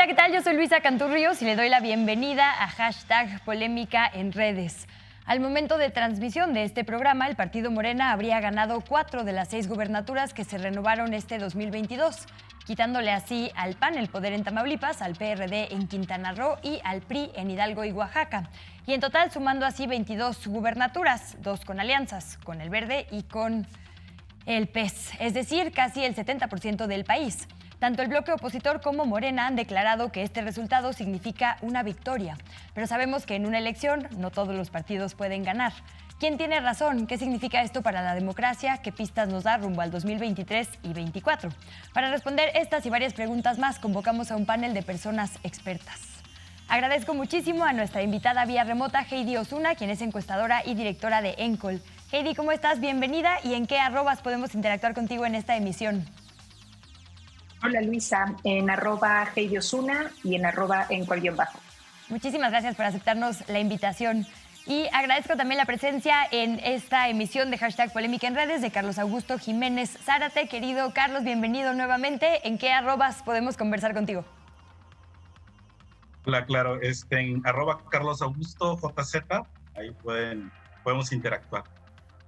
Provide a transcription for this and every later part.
Hola, ¿qué tal? Yo soy Luisa Canturrios y le doy la bienvenida a Hashtag Polémica en Redes. Al momento de transmisión de este programa, el partido Morena habría ganado 4 de las 6 gubernaturas que se renovaron este 2022, quitándole así al PAN el poder en Tamaulipas, al PRD en Quintana Roo y al PRI en Hidalgo y Oaxaca. Y en total sumando así 22 gubernaturas, 2 con alianzas, con el Verde y con el PES, es decir, casi el 70% del país. Tanto el bloque opositor como Morena han declarado que este resultado significa una victoria. Pero sabemos que en una elección no todos los partidos pueden ganar. ¿Quién tiene razón? ¿Qué significa esto para la democracia? ¿Qué pistas nos da rumbo al 2023 y 2024? Para responder estas y varias preguntas más, convocamos a un panel de personas expertas. Agradezco muchísimo a nuestra invitada vía remota, Heidi Osuna, quien es encuestadora y directora de Encol. Heidi, ¿cómo estás? Bienvenida. ¿Y en qué arrobas podemos interactuar contigo en esta emisión? Hola Luisa, en @Heidi Osuna y en @Encol_bajo. Muchísimas gracias por aceptarnos la invitación. Y agradezco también la presencia en esta emisión de Hashtag Polémica en Redes de Carlos Augusto Jiménez Zárate. Querido Carlos, bienvenido nuevamente. ¿En qué arrobas podemos conversar contigo? Hola, claro, en @Carlos Augusto JZ, ahí podemos interactuar.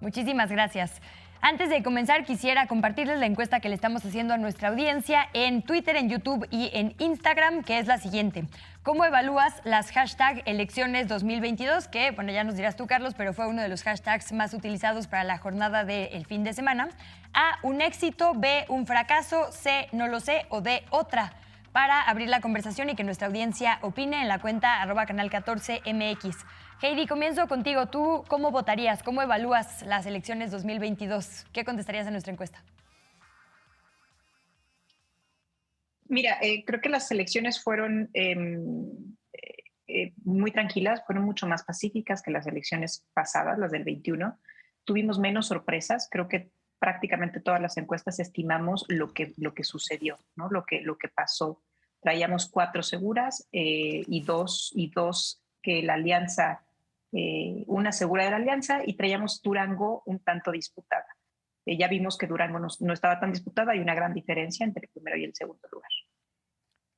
Muchísimas gracias. Antes de comenzar, quisiera compartirles la encuesta que le estamos haciendo a nuestra audiencia en Twitter, en YouTube y en Instagram, que es la siguiente. ¿Cómo evalúas las hashtag elecciones 2022? Que, bueno, ya nos dirás tú, Carlos, pero fue uno de los hashtags más utilizados para la jornada del fin de semana. A, un éxito. B, un fracaso. C, no lo sé. O D, otra. Para abrir la conversación y que nuestra audiencia opine en la cuenta @canal14mx. Heidi, comienzo contigo. ¿Tú cómo votarías? ¿Cómo evalúas las elecciones 2022? ¿Qué contestarías a nuestra encuesta? Mira, creo que las elecciones fueron muy tranquilas, fueron mucho más pacíficas que las elecciones pasadas, las del 21. Tuvimos menos sorpresas. Creo que prácticamente todas las encuestas estimamos lo que sucedió, ¿no? Lo que pasó. Traíamos 4 seguras y dos que la alianza, una segura de la alianza, y traíamos Durango un tanto disputada. Ya vimos que Durango no estaba tan disputada, hay una gran diferencia entre el primero y el segundo lugar.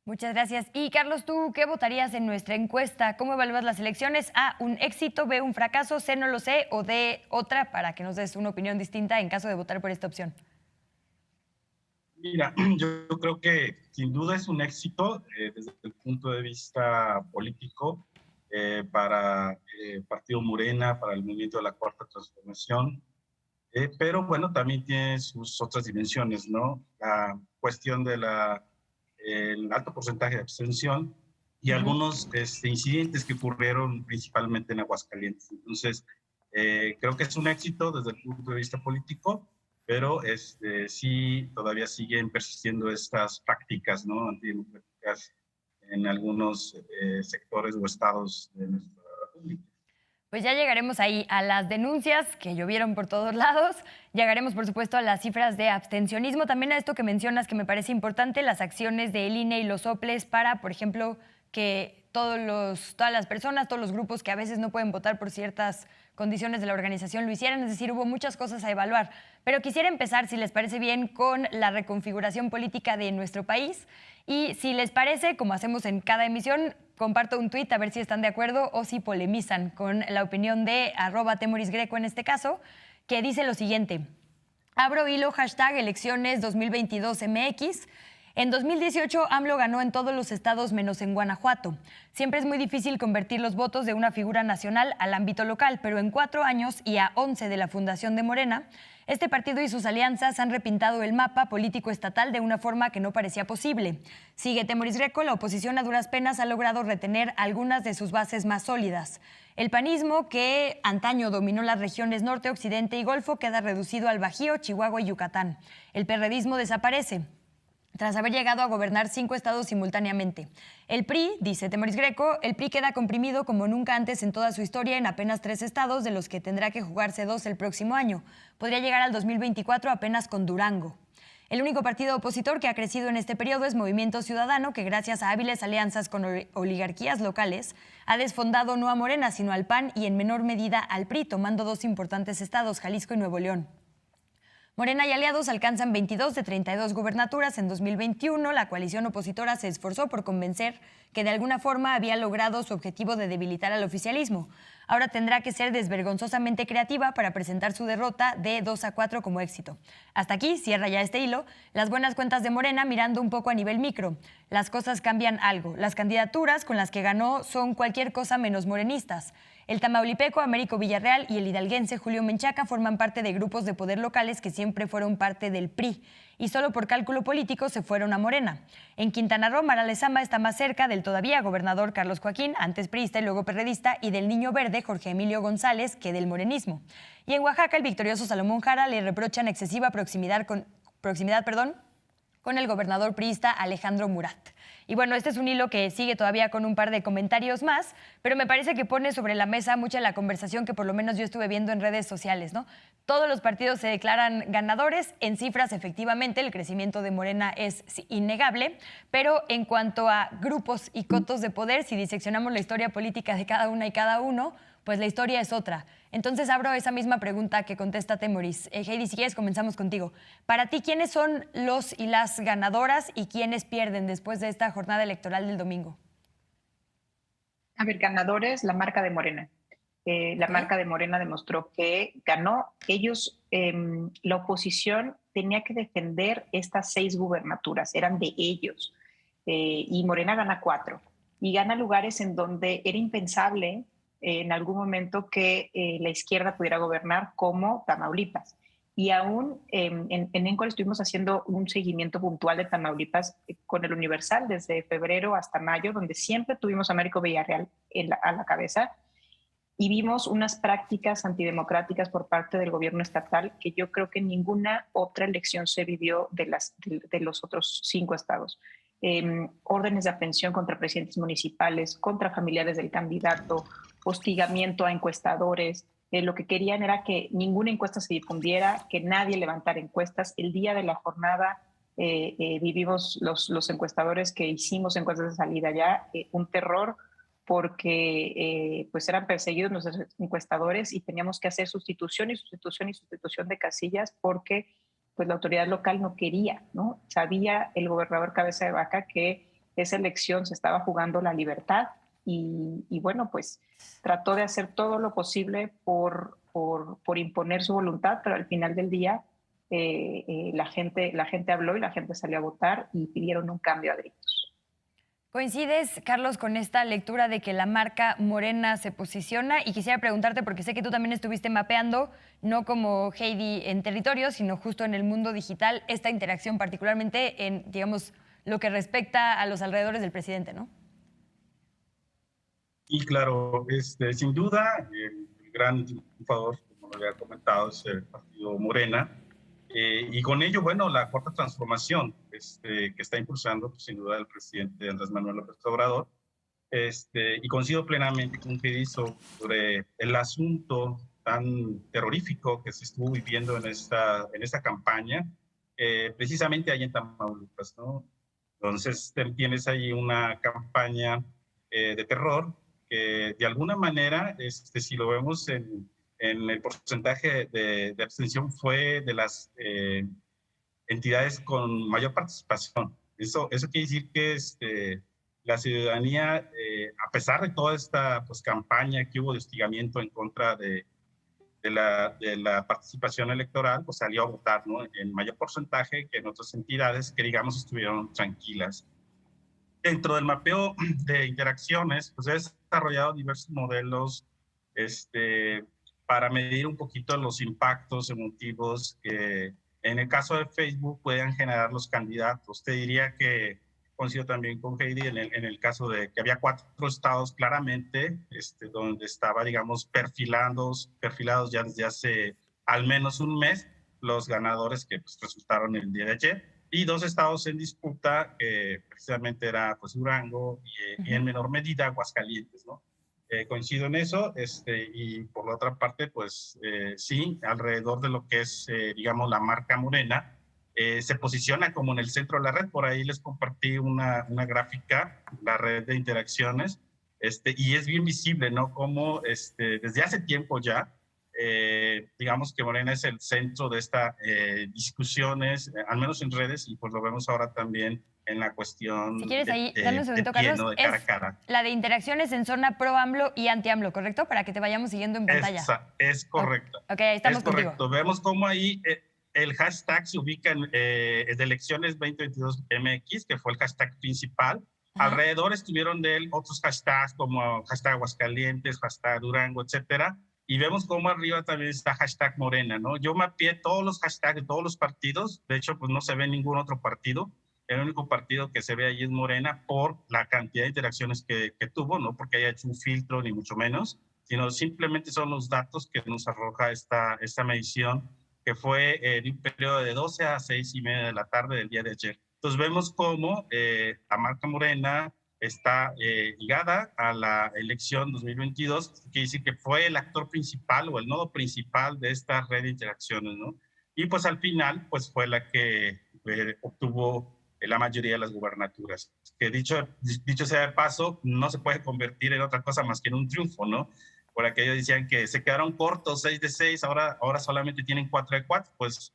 Muchas gracias. Y Carlos, ¿tú qué votarías en nuestra encuesta? ¿Cómo evalúas las elecciones? A, un éxito. B, un fracaso. C, no lo sé. O D, otra, para que nos des una opinión distinta en caso de votar por esta opción. Mira, yo creo que sin duda es un éxito desde el punto de vista político para el Partido Morena, para el movimiento de la Cuarta Transformación, pero bueno, también tiene sus otras dimensiones, ¿no? La cuestión de el alto porcentaje de abstención y algunos incidentes que ocurrieron principalmente en Aguascalientes. Entonces, creo que es un éxito desde el punto de vista político, pero sí todavía siguen persistiendo estas prácticas, ¿no?, antidemocráticas en algunos sectores o estados de nuestra república. Pues ya llegaremos ahí a las denuncias que llovieron por todos lados, llegaremos por supuesto a las cifras de abstencionismo, también a esto que mencionas que me parece importante, las acciones del INE y los soples para, por ejemplo, que todas las personas, todos los grupos que a veces no pueden votar por ciertas condiciones de la organización lo hicieran, es decir, hubo muchas cosas a evaluar. Pero quisiera empezar, si les parece bien, con la reconfiguración política de nuestro país. Y si les parece, como hacemos en cada emisión, comparto un tuit a ver si están de acuerdo o si polemizan con la opinión de @temorisgreco en este caso, que dice lo siguiente. Abro hilo, hashtag elecciones 2022 MX. En 2018, AMLO ganó en todos los estados menos en Guanajuato. Siempre es muy difícil convertir los votos de una figura nacional al ámbito local, pero en 4 años y a 11 de la fundación de Morena, este partido y sus alianzas han repintado el mapa político estatal de una forma que no parecía posible. Sigue Temoris Greco, la oposición a duras penas ha logrado retener algunas de sus bases más sólidas. El panismo, que antaño dominó las regiones norte, occidente y golfo, queda reducido al Bajío, Chihuahua y Yucatán. El perredismo desaparece tras haber llegado a gobernar 5 estados simultáneamente. El PRI, dice Temoris Greco, el PRI queda comprimido como nunca antes en toda su historia en apenas 3 estados, de los que tendrá que jugarse 2 el próximo año. Podría llegar al 2024 apenas con Durango. El único partido opositor que ha crecido en este periodo es Movimiento Ciudadano, que gracias a hábiles alianzas con oligarquías locales ha desfondado no a Morena, sino al PAN y en menor medida al PRI, tomando 2 importantes estados, Jalisco y Nuevo León. Morena y aliados alcanzan 22 de 32 gubernaturas en 2021. La coalición opositora se esforzó por convencer que de alguna forma había logrado su objetivo de debilitar al oficialismo. Ahora tendrá que ser desvergonzosamente creativa para presentar su derrota de 2-4 como éxito. Hasta aquí cierra ya este hilo. Las buenas cuentas de Morena mirando un poco a nivel micro. Las cosas cambian algo. Las candidaturas con las que ganó son cualquier cosa menos morenistas. El tamaulipeco Américo Villarreal y el hidalguense Julio Menchaca forman parte de grupos de poder locales que siempre fueron parte del PRI y solo por cálculo político se fueron a Morena. En Quintana Roo, Mara Lezama está más cerca del todavía gobernador Carlos Joaquín, antes priista y luego perredista, y del niño verde Jorge Emilio González, que del morenismo. Y en Oaxaca, el victorioso Salomón Jara le reprochan excesiva proximidad con el gobernador priista Alejandro Murat. Y bueno, este es un hilo que sigue todavía con un par de comentarios más, pero me parece que pone sobre la mesa mucha de la conversación que por lo menos yo estuve viendo en redes sociales, ¿no? Todos los partidos se declaran ganadores. En cifras, efectivamente, el crecimiento de Morena es innegable, pero en cuanto a grupos y cotos de poder, si diseccionamos la historia política de cada una y cada uno, pues la historia es otra. Entonces abro esa misma pregunta que contesta Temoris. Heidi, si quieres comenzamos contigo. Para ti, ¿quiénes son los y las ganadoras y quiénes pierden después de esta jornada electoral del domingo? A ver, ganadores, la marca de Morena. La marca de Morena demostró que ganó. Ellos, la oposición tenía que defender estas 6 gubernaturas, eran de ellos. Y Morena gana 4. Y gana lugares en donde era impensable en algún momento que la izquierda pudiera gobernar, como Tamaulipas. Y aún en Encore estuvimos haciendo un seguimiento puntual de Tamaulipas con el Universal desde febrero hasta mayo, donde siempre tuvimos a Américo Villarreal a la cabeza, y vimos unas prácticas antidemocráticas por parte del gobierno estatal que yo creo que ninguna otra elección se vivió de los otros 5 estados. Órdenes de aprehensión contra presidentes municipales, contra familiares del candidato, hostigamiento a encuestadores. Lo que querían era que ninguna encuesta se difundiera, que nadie levantara encuestas. El día de la jornada vivimos los encuestadores que hicimos encuestas de salida ya, un terror, porque pues eran perseguidos nuestros encuestadores y teníamos que hacer sustitución de casillas porque pues la autoridad local no quería, ¿no? Sabía el gobernador Cabeza de Vaca que esa elección se estaba jugando la libertad y bueno, pues trató de hacer todo lo posible por imponer su voluntad, pero al final del día la gente habló y la gente salió a votar y pidieron un cambio a gritos. ¿Coincides, Carlos, con esta lectura de que la marca Morena se posiciona? Y quisiera preguntarte, porque sé que tú también estuviste mapeando, no como Heidi en territorio, sino justo en el mundo digital, esta interacción, particularmente en, digamos, lo que respecta a los alrededores del presidente, ¿no? Y claro, sin duda, el gran triunfador, como lo había comentado, es el partido Morena. Y con ello, bueno, la cuarta transformación que está impulsando, pues, sin duda, el presidente Andrés Manuel López Obrador. Y coincido plenamente con que hizo sobre el asunto tan terrorífico que se estuvo viviendo en esta campaña, precisamente ahí en Tamaulipas, ¿no? Entonces, tienes ahí una campaña de terror que, de alguna manera, si lo vemos en el porcentaje de abstención, fue de las entidades con mayor participación. Eso quiere decir que la ciudadanía, a pesar de toda esta campaña que hubo de hostigamiento en contra de la participación electoral, pues salió a votar, ¿no?, en mayor porcentaje que en otras entidades que, digamos, estuvieron tranquilas. Dentro del mapeo de interacciones, pues he desarrollado diversos modelos para medir un poquito los impactos emotivos que en el caso de Facebook puedan generar los candidatos. Te diría que coincido también con Heidi en el caso de que había 4 estados claramente donde estaba, digamos, perfilados ya desde hace al menos un mes los ganadores que pues, resultaron el día de ayer, y 2 estados en disputa, que precisamente era pues Durango y en menor medida Aguascalientes, ¿no? Coincido en eso, y por la otra parte, pues sí, alrededor de lo que es, digamos, la marca Morena, se posiciona como en el centro de la red. Por ahí les compartí una gráfica, la red de interacciones, y es bien visible, ¿no? Como desde hace tiempo ya, digamos que Morena es el centro de estas discusiones, al menos en redes, y pues lo vemos ahora también en la cuestión Si quieres ahí, dame un de segundo, pie, Carlos. ¿no? De cara a cara. La de interacciones en zona pro AMLO y anti AMLO, ¿correcto? Para que te vayamos siguiendo en pantalla. Es correcto. Ok, ahí estamos es correcto. contigo. Vemos cómo ahí el hashtag se ubica en de elecciones 2022 MX, que fue el hashtag principal. Ajá. Alrededor estuvieron de él otros hashtags como hashtag Aguascalientes, hashtag Durango, etcétera. Y vemos cómo arriba también está hashtag Morena, ¿no? Yo mapeé todos los hashtags de todos los partidos. De hecho, pues no se ve ningún otro partido. El único partido que se ve ahí es Morena por la cantidad de interacciones que tuvo, no porque haya hecho un filtro ni mucho menos, sino simplemente son los datos que nos arroja esta medición, que fue de un periodo de 12 a 6:30 de la tarde del día de ayer. Entonces vemos cómo la marca Morena está ligada a la elección 2022, que quiere decir que fue el actor principal o el nodo principal de esta red de interacciones, ¿no? Y pues al final, pues fue la que obtuvo la mayoría de las gubernaturas. Que dicho sea de paso, no se puede convertir en otra cosa más que en un triunfo, ¿no? Por aquello decían que se quedaron cortos 6 de 6, ahora solamente tienen 4 de 4, pues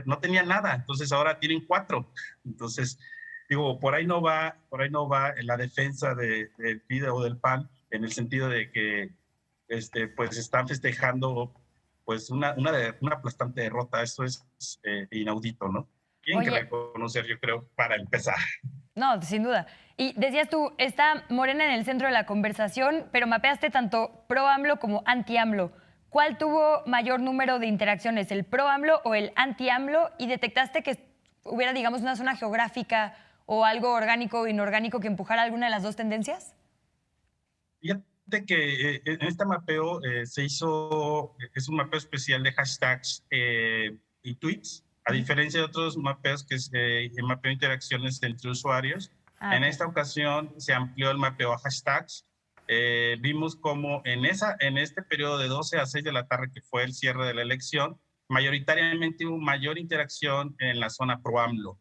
no tenían nada, entonces ahora tienen 4. Entonces, digo, por ahí no va en la defensa del PRI o del PAN, en el sentido de que pues están festejando pues una aplastante derrota. Eso es inaudito, ¿no? Tienen que reconocer, yo creo, para empezar. No, sin duda. Y decías tú, está Morena en el centro de la conversación, pero mapeaste tanto pro AMLO como anti AMLO. ¿Cuál tuvo mayor número de interacciones, el pro AMLO o el anti AMLO? ¿Y detectaste que hubiera, digamos, una zona geográfica o algo orgánico o inorgánico que empujara alguna de las dos tendencias? Fíjate que en este mapeo es un mapeo especial de hashtags y tweets, a diferencia de otros mapeos que es el mapeo de interacciones entre usuarios. En esta ocasión se amplió el mapeo a hashtags. Vimos como en este periodo de 12 a 6 de la tarde, que fue el cierre de la elección, mayoritariamente hubo mayor interacción en la zona pro AMLO.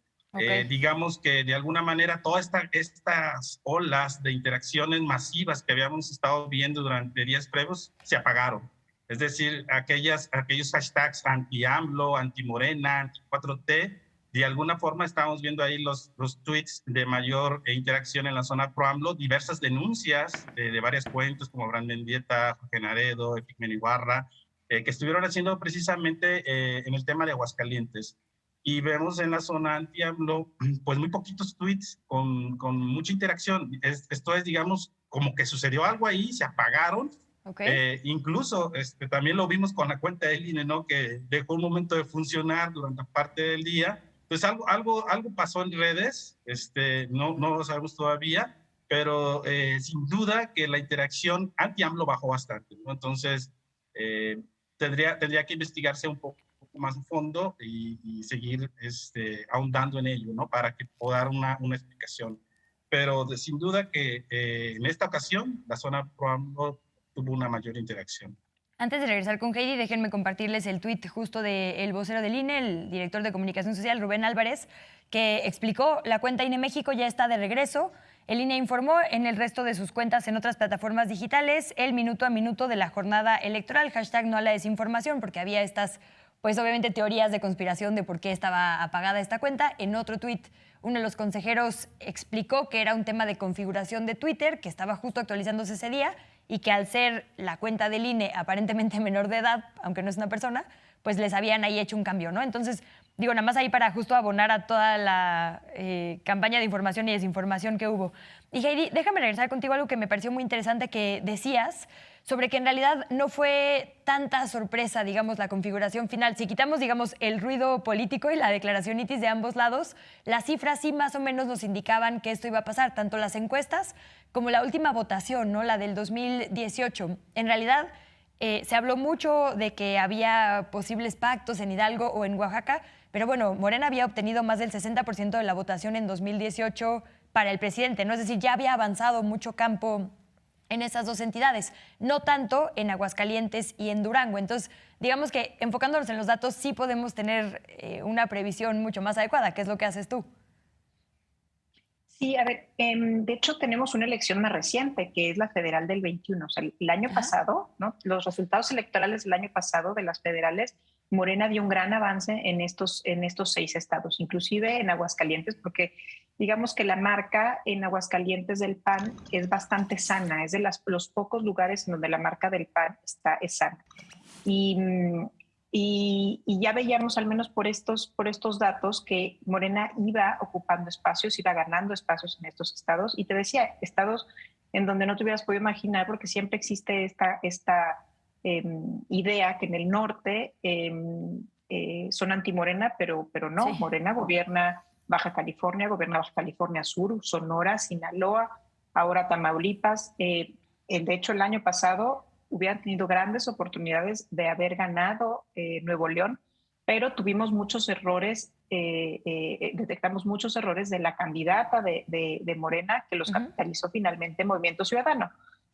Digamos que de alguna manera todas estas olas de interacciones masivas que habíamos estado viendo durante días previos se apagaron. Es decir, aquellos hashtags anti-AMLO, anti-Morena, anti-4T, de alguna forma estábamos viendo ahí los tweets de mayor interacción en la zona pro AMLO, diversas denuncias de varias cuentas como Brandon Mendieta, Jorge Naredo, Epigmenio Ibarra, que estuvieron haciendo precisamente en el tema de Aguascalientes. Y vemos en la zona anti-AMLO, pues muy poquitos tweets con mucha interacción. Esto es, digamos, como que sucedió algo ahí, se apagaron. Incluso también lo vimos con la cuenta del INE, ¿no? Que dejó un momento de funcionar durante parte del día. Entonces algo pasó en redes, no lo sabemos todavía, pero sin duda que la interacción anti-AMLO bajó bastante, ¿no? Entonces tendría que investigarse un poco más a fondo y seguir ahondando en ello, ¿no? Para que pueda dar una explicación. Pero sin duda que en esta ocasión la zona pro AMLO tuvo una mayor interacción. Antes de regresar con Heidi, déjenme compartirles el tuit justo del vocero del INE, el director de comunicación social, Rubén Álvarez, que explicó: la cuenta INE México ya está de regreso. El INE informó en el resto de sus cuentas en otras plataformas digitales el minuto a minuto de la jornada electoral, hashtag no a la desinformación, porque había estas, pues obviamente, teorías de conspiración de por qué estaba apagada esta cuenta. En otro tuit, uno de los consejeros explicó que era un tema de configuración de Twitter, que estaba justo actualizándose ese día y que al ser la cuenta del INE aparentemente menor de edad, aunque no es una persona, pues les habían ahí hecho un cambio, ¿no? Entonces, digo, nada más ahí para justo abonar a toda la campaña de información y desinformación que hubo. Y Heidi, déjame regresar contigo a algo que me pareció muy interesante que decías sobre que en realidad no fue tanta sorpresa, digamos, la configuración final. Si quitamos, digamos, el ruido político y la declaración itis de ambos lados, las cifras sí más o menos nos indicaban que esto iba a pasar, tanto las encuestas como la última votación, ¿no? La del 2018. En realidad, se habló mucho de que había posibles pactos en Hidalgo o en Oaxaca, pero bueno, Morena había obtenido más del 60% de la votación en 2018 para el presidente, ¿no? Es decir, ya había avanzado mucho campo en esas dos entidades, no tanto en Aguascalientes y en Durango. Entonces, digamos que enfocándonos en los datos sí podemos tener una previsión mucho más adecuada, que es lo que haces tú. Sí, a ver, de hecho tenemos una elección más reciente, que es la federal del 21. O sea, el año pasado, ¿no? Los resultados electorales del año pasado de las federales, Morena dio un gran avance en estos 6 estados, inclusive en Aguascalientes, porque digamos que la marca en Aguascalientes del PAN es bastante sana, es de los pocos lugares en donde la marca del PAN es sana. Y ya veíamos, al menos por estos datos, que Morena iba ocupando espacios, iba ganando espacios en estos estados. Y te decía, estados en donde no te hubieras podido imaginar, porque siempre existe esta idea que en el norte son anti-Morena, pero no. Sí. Morena gobierna Baja California Sur, Sonora, Sinaloa, ahora Tamaulipas. De hecho, el año pasado hubieran tenido grandes oportunidades de haber ganado Nuevo León, pero tuvimos muchos errores, detectamos muchos errores de la candidata de Morena, que los capitalizó finalmente Movimiento Ciudadano.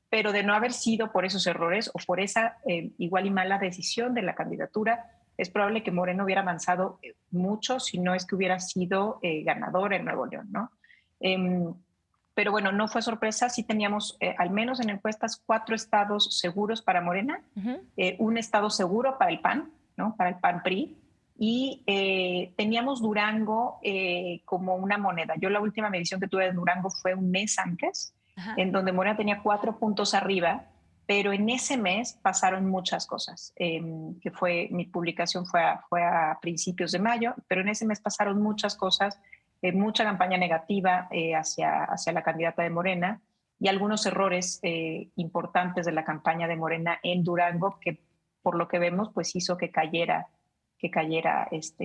Pero de no haber sido por esos errores o por esa igual y mala decisión de la candidatura, es probable que Morena hubiera avanzado mucho, si no es que hubiera sido ganador en Nuevo León, ¿no? Pero bueno, no fue sorpresa, sí teníamos al menos en encuestas 4 estados seguros para Morena, un estado seguro para el PAN, ¿no? Para el PAN-PRI, y teníamos Durango como una moneda. Yo la última medición que tuve de Durango fue un mes antes, en donde Morena tenía 4 puntos arriba, pero en ese mes pasaron muchas cosas, mi publicación fue a principios de mayo, pero en ese mes pasaron muchas cosas, mucha campaña negativa hacia la candidata de Morena y algunos errores importantes de la campaña de Morena en Durango que por lo que vemos pues hizo que cayera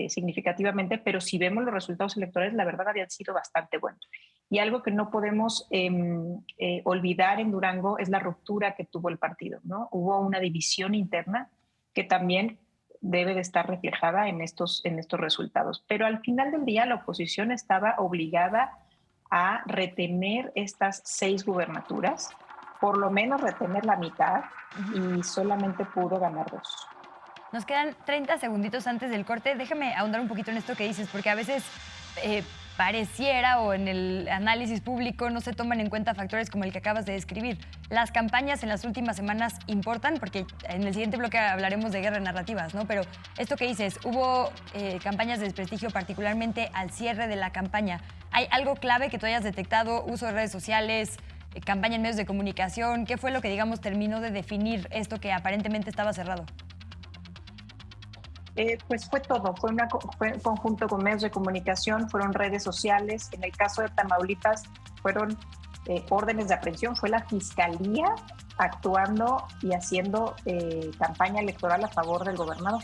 significativamente, pero si vemos los resultados electorales la verdad habían sido bastante buenos. Y algo que no podemos olvidar en Durango es la ruptura que tuvo el partido, ¿no? Hubo una división interna que también debe de estar reflejada en estos resultados. Pero al final del día la oposición estaba obligada a retener estas 6 gubernaturas, por lo menos retener la mitad, y solamente pudo ganar 2. Nos quedan 30 segunditos antes del corte. Déjame ahondar un poquito en esto que dices, porque a veces pareciera o en el análisis público no se toman en cuenta factores como el que acabas de describir. Las campañas en las últimas semanas importan, porque en el siguiente bloque hablaremos de guerra de narrativas, ¿no? Pero esto que dices, hubo campañas de desprestigio particularmente al cierre de la campaña. ¿Hay algo clave que tú hayas detectado? Uso de redes sociales, campaña en medios de comunicación. ¿Qué fue lo que, digamos, terminó de definir esto que aparentemente estaba cerrado? Pues fue todo, fue un conjunto con medios de comunicación, fueron redes sociales. En el caso de Tamaulipas fueron órdenes de aprehensión, fue la fiscalía actuando y haciendo campaña electoral a favor del gobernador.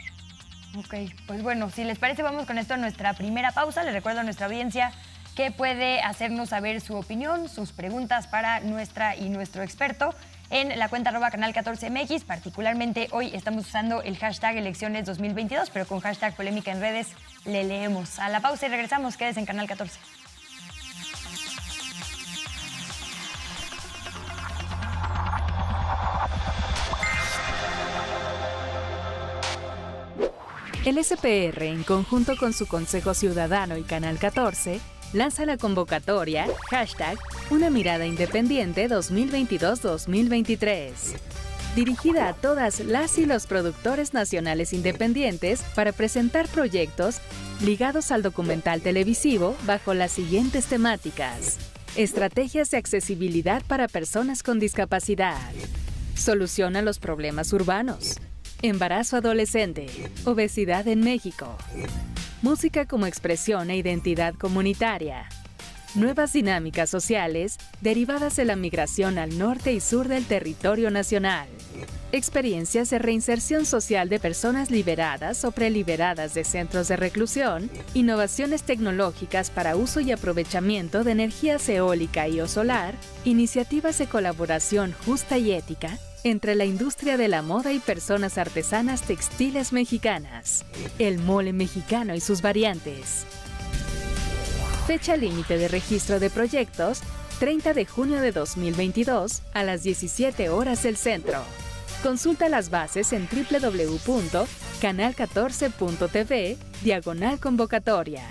Ok, pues bueno, si les parece vamos con esto a nuestra primera pausa. Les recuerdo a nuestra audiencia que puede hacernos saber su opinión, sus preguntas para nuestra y nuestro experto en la cuenta @canal14mx. Particularmente hoy estamos usando el hashtag elecciones 2022, pero con hashtag polémica en redes le leemos. A la pausa y regresamos, quédese en Canal 14. El SPR, en conjunto con su Consejo Ciudadano y Canal 14, lanza la convocatoria hashtag Una Mirada Independiente 2022-2023, dirigida a todas las y los productores nacionales independientes para presentar proyectos ligados al documental televisivo bajo las siguientes temáticas: estrategias de accesibilidad para personas con discapacidad, solución a los problemas urbanos, embarazo adolescente, obesidad en México, música como expresión e identidad comunitaria, nuevas dinámicas sociales derivadas de la migración al norte y sur del territorio nacional, experiencias de reinserción social de personas liberadas o preliberadas de centros de reclusión, innovaciones tecnológicas para uso y aprovechamiento de energías eólica y o solar, iniciativas de colaboración justa y ética entre la industria de la moda y personas artesanas textiles mexicanas, el mole mexicano y sus variantes. Fecha límite de registro de proyectos, 30 de junio de 2022 a las 17 horas del centro. Consulta las bases en www.canal14.tv/convocatoria.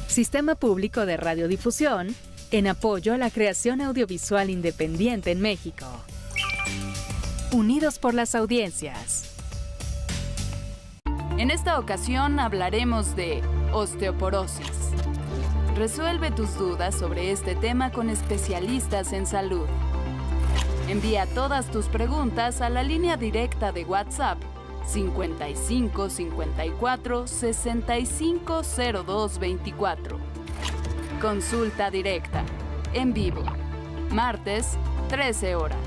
Sistema Público de Radiodifusión, en apoyo a la creación audiovisual independiente en México. Unidos por las audiencias. En esta ocasión hablaremos de osteoporosis. Resuelve tus dudas sobre este tema con especialistas en salud. Envía todas tus preguntas a la línea directa de WhatsApp 55 54 65 02 24. Consulta directa, en vivo, martes, 13 horas.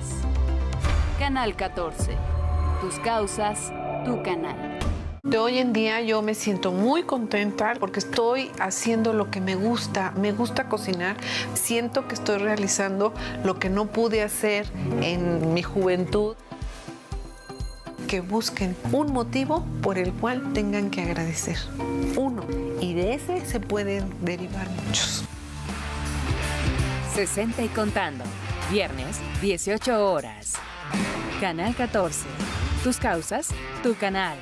Canal 14. Tus causas, tu canal. De hoy en día yo me siento muy contenta porque estoy haciendo lo que me gusta cocinar. Siento que estoy realizando lo que no pude hacer en mi juventud. Que busquen un motivo por el cual tengan que agradecer. Uno, y de ese se pueden derivar muchos. 60 y contando. Viernes, 18 horas. Canal 14. Tus causas, tu canal.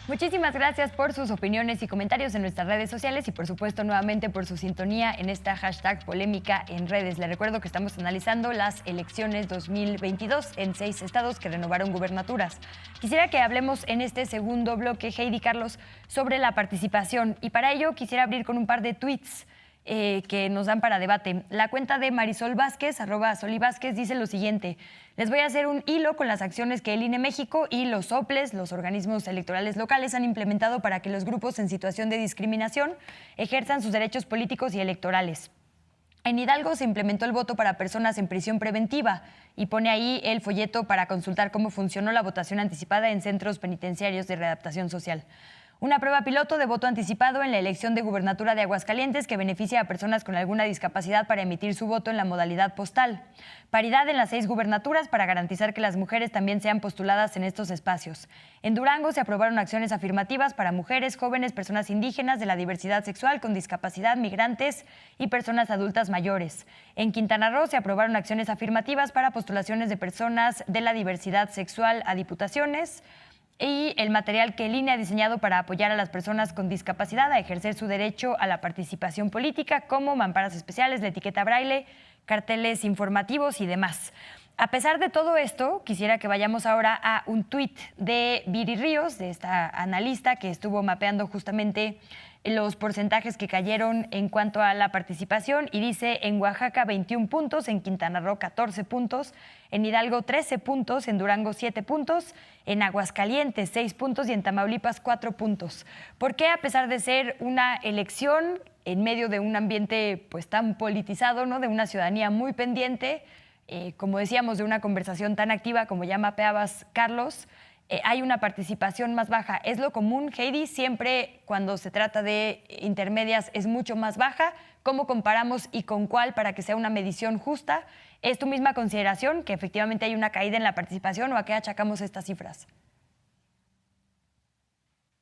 Muchísimas gracias por sus opiniones y comentarios en nuestras redes sociales y por supuesto nuevamente por su sintonía en esta hashtag polémica en redes. Les recuerdo que estamos analizando las elecciones 2022 en 6 estados que renovaron gubernaturas. Quisiera que hablemos en este segundo bloque, Heidi, Carlos, sobre la participación y para ello quisiera abrir con un par de tweets que nos dan para debate. La cuenta de Marisol Vázquez, @solivázquez, dice lo siguiente: les voy a hacer un hilo con las acciones que el INE México y los OPLES, los organismos electorales locales, han implementado para que los grupos en situación de discriminación ejerzan sus derechos políticos y electorales. En Hidalgo se implementó el voto para personas en prisión preventiva y pone ahí el folleto para consultar cómo funcionó la votación anticipada en centros penitenciarios de readaptación social. Una prueba piloto de voto anticipado en la elección de gubernatura de Aguascalientes que beneficia a personas con alguna discapacidad para emitir su voto en la modalidad postal. Paridad en las 6 gubernaturas para garantizar que las mujeres también sean postuladas en estos espacios. En Durango se aprobaron acciones afirmativas para mujeres, jóvenes, personas indígenas, de la diversidad sexual, con discapacidad, migrantes y personas adultas mayores. En Quintana Roo se aprobaron acciones afirmativas para postulaciones de personas de la diversidad sexual a diputaciones. Y el material que el INE ha diseñado para apoyar a las personas con discapacidad a ejercer su derecho a la participación política, como mamparas especiales, la etiqueta braille, carteles informativos y demás. A pesar de todo esto, quisiera que vayamos ahora a un tuit de Viri Ríos, de esta analista que estuvo mapeando justamente los porcentajes que cayeron en cuanto a la participación y dice: en Oaxaca 21 puntos, en Quintana Roo 14 puntos, en Hidalgo 13 puntos, en Durango 7 puntos, en Aguascalientes 6 puntos y en Tamaulipas 4 puntos. ¿Por qué, a pesar de ser una elección en medio de un ambiente pues tan politizado, ¿no?, de una ciudadanía muy pendiente, como decíamos, de una conversación tan activa como ya mapeabas, Carlos, hay una participación más baja? ¿Es lo común, Heidi? Siempre cuando se trata de intermedias es mucho más baja. ¿Cómo comparamos y con cuál para que sea una medición justa? ¿Es tu misma consideración que efectivamente hay una caída en la participación o a qué achacamos estas cifras?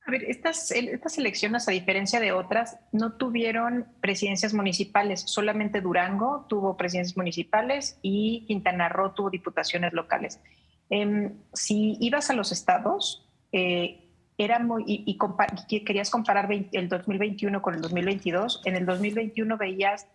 A ver, estas elecciones, a diferencia de otras, no tuvieron presidencias municipales. Solamente Durango tuvo presidencias municipales y Quintana Roo tuvo diputaciones locales. Si ibas a los estados, era muy, querías comparar el 2021 con el 2022, en el 2021 veías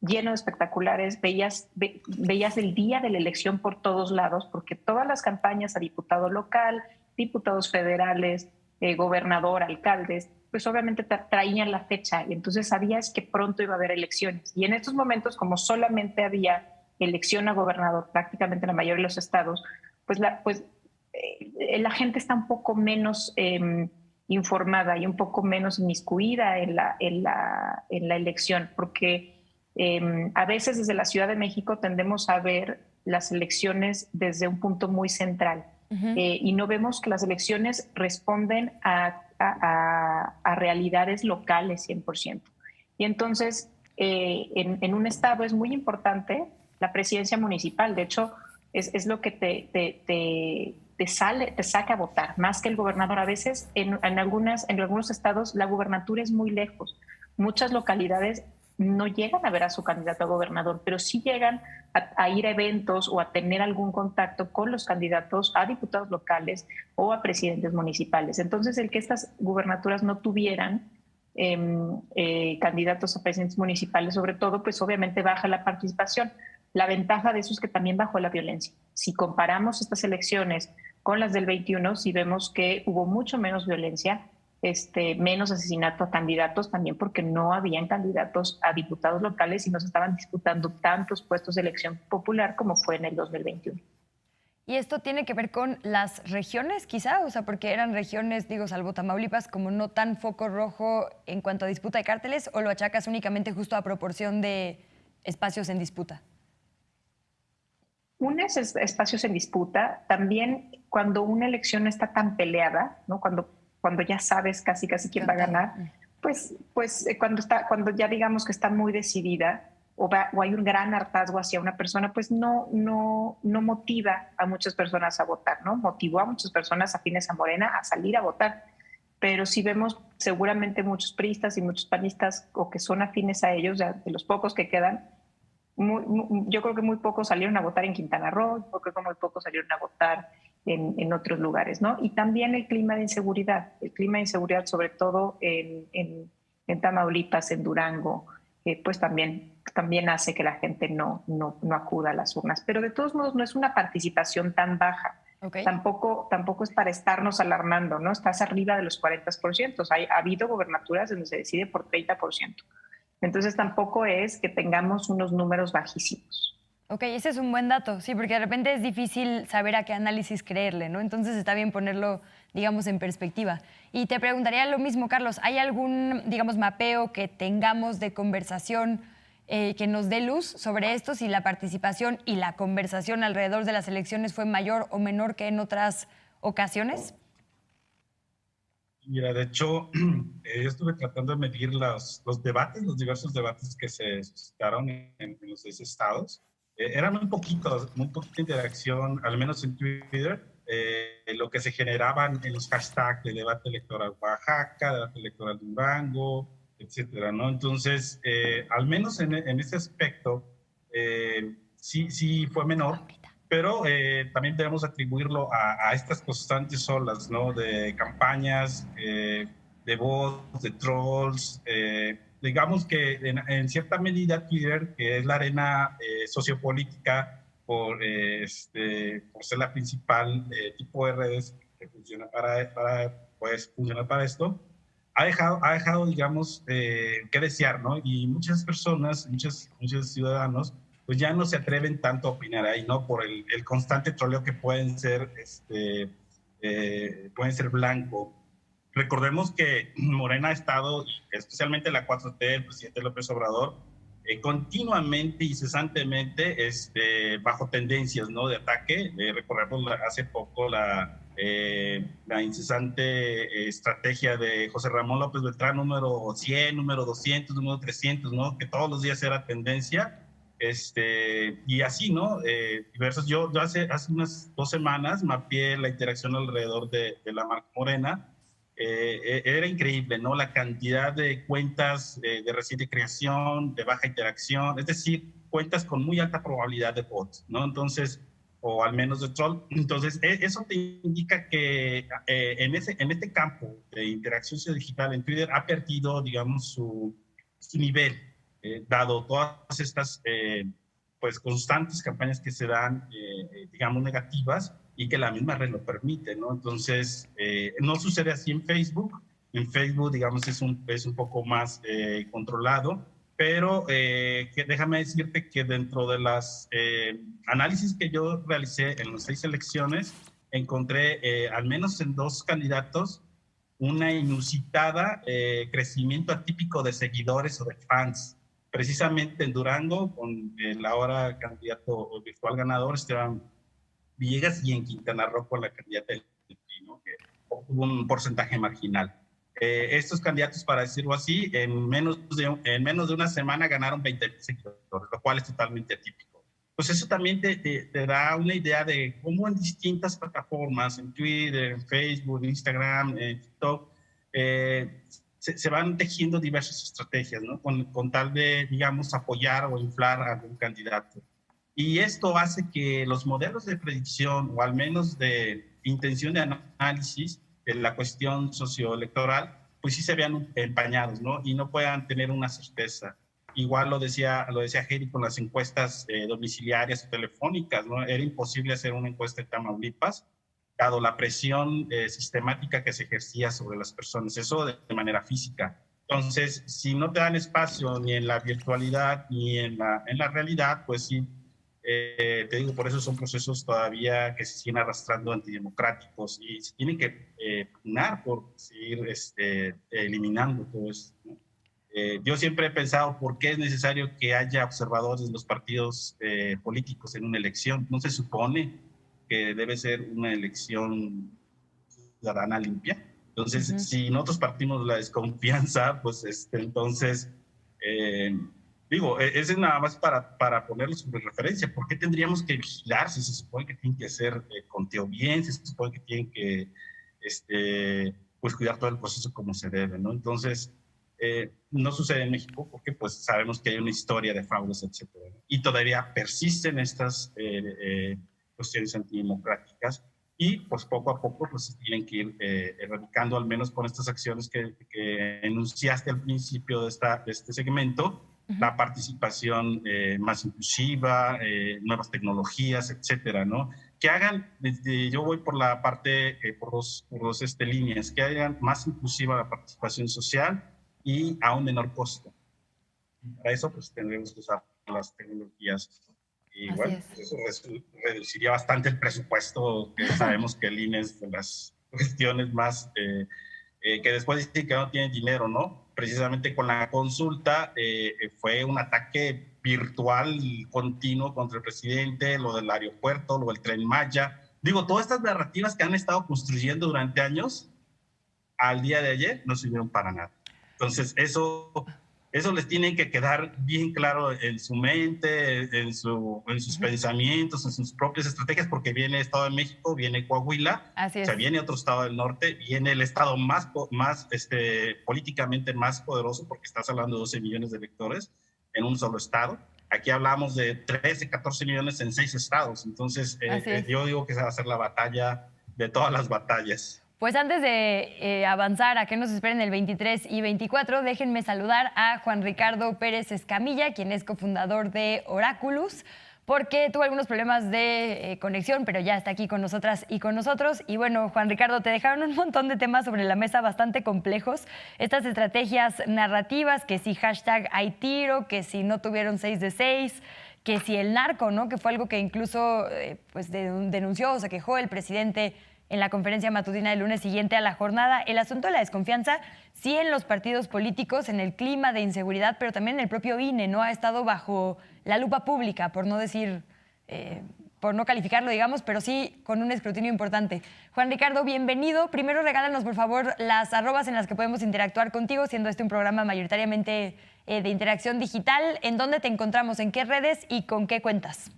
lleno de espectaculares, veías el día de la elección por todos lados, porque todas las campañas a diputado local, diputados federales, gobernador, alcaldes, pues obviamente traían la fecha y entonces sabías que pronto iba a haber elecciones. Y en estos momentos, como solamente había elección a gobernador prácticamente en la mayoría de los estados, pues la gente está un poco menos informada y un poco menos inmiscuida en la elección, porque a veces desde la Ciudad de México tendemos a ver las elecciones desde un punto muy central y no vemos que las elecciones responden a realidades locales 100%. Y entonces en un estado es muy importante la presidencia municipal. De hecho, es lo que te saca a votar, más que el gobernador. A veces en algunos estados la gubernatura es muy lejos. Muchas localidades no llegan a ver a su candidato a gobernador, pero sí llegan a ir a eventos o a tener algún contacto con los candidatos a diputados locales o a presidentes municipales. Entonces, el que estas gubernaturas no tuvieran candidatos a presidentes municipales, sobre todo, pues obviamente baja la participación. La ventaja de eso es que también bajó la violencia. Si comparamos estas elecciones con las del 21, sí vemos que hubo mucho menos violencia, menos asesinato a candidatos, también porque no habían candidatos a diputados locales y no se estaban disputando tantos puestos de elección popular como fue en el 2021. ¿Y esto tiene que ver con las regiones, quizá? O sea, porque eran regiones, digo, salvo Tamaulipas, como no tan foco rojo en cuanto a disputa de cárteles, ¿o lo achacas únicamente justo a proporción de espacios en disputa? Unos espacios en disputa, también cuando una elección no está tan peleada, ¿no? Cuando ya sabes casi quién va a ganar, pues cuando ya digamos que está muy decidida o hay un gran hartazgo hacia una persona, pues no motiva a muchas personas a votar, ¿no? Motivó a muchas personas afines a Morena a salir a votar. Pero sí vemos seguramente muchos priistas y muchos panistas o que son afines a ellos, de los pocos que quedan, yo creo que muy pocos salieron a votar en Quintana Roo, yo creo que muy pocos salieron a votar en otros lugares, ¿no? Y también el clima de inseguridad sobre todo en Tamaulipas, en Durango, pues también hace que la gente no acuda a las urnas. Pero de todos modos no es una participación tan baja. Okay. Tampoco es para estarnos alarmando, ¿no? Estás arriba de los 40%. Ha habido gobernaturas donde se decide por 30%. Entonces tampoco es que tengamos unos números bajísimos. Ok, ese es un buen dato, sí, porque de repente es difícil saber a qué análisis creerle, ¿no? Entonces está bien ponerlo, digamos, en perspectiva. Y te preguntaría lo mismo, Carlos, ¿hay algún, digamos, mapeo que tengamos de conversación que nos dé luz sobre esto, si la participación y la conversación alrededor de las elecciones fue mayor o menor que en otras ocasiones? Mira, de hecho, yo estuve tratando de medir los debates, los diversos debates que se suscitaron en los 6 estados. Era muy poquita interacción, al menos en Twitter, lo que se generaban en los hashtags de debate electoral Oaxaca, debate electoral Durango, etcétera, ¿no? Entonces, al menos en ese aspecto, sí fue menor, pero también debemos atribuirlo a estas constantes olas, ¿no? De campañas, de bots, de trolls. Digamos que en cierta medida Twitter, que es la arena sociopolítica por ser la principal tipo de redes que funciona funcionar para esto, ha dejado digamos, que desear, ¿no? Y muchas personas, muchos ciudadanos, pues ya no se atreven tanto a opinar ahí, ¿no? Por el constante troleo que pueden ser blanco. Recordemos que Morena ha estado, especialmente la 4T, el presidente López Obrador, continuamente y cesantemente bajo tendencias, ¿no? De ataque. Recordemos hace poco la incesante estrategia de José Ramón López Beltrán, número 100, número 200, número 300, ¿no? Que todos los días era tendencia. Y así, ¿no? Diversos. Yo hace unas 2 semanas mapeé la interacción alrededor de la marca Morena. Era increíble, ¿no? La cantidad de cuentas de reciente creación, de baja interacción, es decir, cuentas con muy alta probabilidad de bots, ¿no? Entonces, o al menos de troll. Entonces, eso te indica que en este campo de interacción digital en Twitter ha perdido, digamos, su nivel, dado todas estas pues constantes campañas que se dan, digamos, negativas, y que la misma red lo permite, ¿no? Entonces, no sucede así en Facebook. En Facebook, digamos, es un poco más controlado, pero déjame decirte que dentro de las análisis que yo realicé en las 6 elecciones, encontré al menos en 2 candidatos una inusitada crecimiento atípico de seguidores o de fans. Precisamente en Durango, con el ahora candidato virtual ganador, Esteban Villegas, y en Quintana Roo con la candidata del PRI, ¿no? Que obtuvo un porcentaje marginal. Estos candidatos, para decirlo así, en menos de una semana ganaron 20,000 seguidores, lo cual es totalmente atípico. Pues eso también te da una idea de cómo en distintas plataformas, en Twitter, en Facebook, en Instagram, en TikTok, se van tejiendo diversas estrategias, ¿no? Con tal de, digamos, apoyar o inflar a algún candidato. Y esto hace que los modelos de predicción, o al menos de intención de análisis de la cuestión socioelectoral, pues sí se vean empañados, ¿no? Y no puedan tener una certeza. Igual lo decía Heidi con las encuestas domiciliarias o telefónicas, ¿no? Era imposible hacer una encuesta en Tamaulipas, dado la presión sistemática que se ejercía sobre las personas, eso de manera física. Entonces, si no te dan espacio ni en la virtualidad ni en la realidad, pues sí, te digo, por eso son procesos todavía que se siguen arrastrando antidemocráticos y se tienen que pugnar por seguir eliminando todo esto, ¿no? Yo siempre he pensado por qué es necesario que haya observadores de los partidos políticos en una elección. ¿No se supone que debe ser una elección ciudadana limpia? Entonces, si nosotros partimos de la desconfianza, pues entonces, digo, ese es nada más para ponerlo sobre referencia. ¿Por qué tendríamos que vigilar si se supone que tienen que hacer conteo bien, si se supone que tienen que pues cuidar todo el proceso como se debe, ¿no? Entonces, no sucede en México porque pues sabemos que hay una historia de fraudes, etcétera, ¿no? Y todavía persisten estas cuestiones antidemocráticas y pues poco a poco pues se tienen que ir erradicando, al menos con estas acciones que enunciaste al principio de este segmento, la participación más inclusiva, nuevas tecnologías, etcétera, ¿no? Que hagan, yo voy por la parte, por dos líneas, que hagan más inclusiva la participación social y a un menor costo. Para eso pues tendremos que usar las tecnologías. Y bueno, eso reduciría bastante el presupuesto, que sabemos que el INE es de las cuestiones más que después dicen que no tienen dinero, ¿no? Precisamente con la consulta fue un ataque virtual continuo contra el presidente, lo del aeropuerto, lo del Tren Maya. Digo, todas estas narrativas que han estado construyendo durante años, al día de ayer no sirvieron para nada. Entonces, eso les tiene que quedar bien claro en su mente, en sus pensamientos, en sus propias estrategias, porque viene el Estado de México, viene Coahuila, o sea, viene otro estado del norte, viene el estado más políticamente más poderoso, porque estás hablando de 12 millones de electores en un solo estado. Aquí hablamos de 13, 14 millones en 6 estados. Entonces, yo digo que esa va a ser la batalla de todas las batallas. Pues antes de avanzar a qué nos esperen el 23 y 24, déjenme saludar a Juan Ricardo Pérez Escamilla, quien es cofundador de Oráculos, porque tuvo algunos problemas de conexión, pero ya está aquí con nosotras y con nosotros. Y bueno, Juan Ricardo, te dejaron un montón de temas sobre la mesa bastante complejos. Estas estrategias narrativas, que si hashtag hay tiro, que si no tuvieron 6 de 6, que si el narco, ¿no? Que fue algo que incluso pues denunció o se quejó el presidente en la conferencia matutina del lunes siguiente a la jornada. El asunto de la desconfianza, sí, en los partidos políticos, en el clima de inseguridad, pero también en el propio INE, ¿no? Ha estado bajo la lupa pública, por no decir, por no calificarlo, digamos, pero sí con un escrutinio importante. Juan Ricardo, bienvenido. Primero regálanos, por favor, las arrobas en las que podemos interactuar contigo, siendo este un programa mayoritariamente de interacción digital. ¿En dónde te encontramos? ¿En qué redes y con qué cuentas?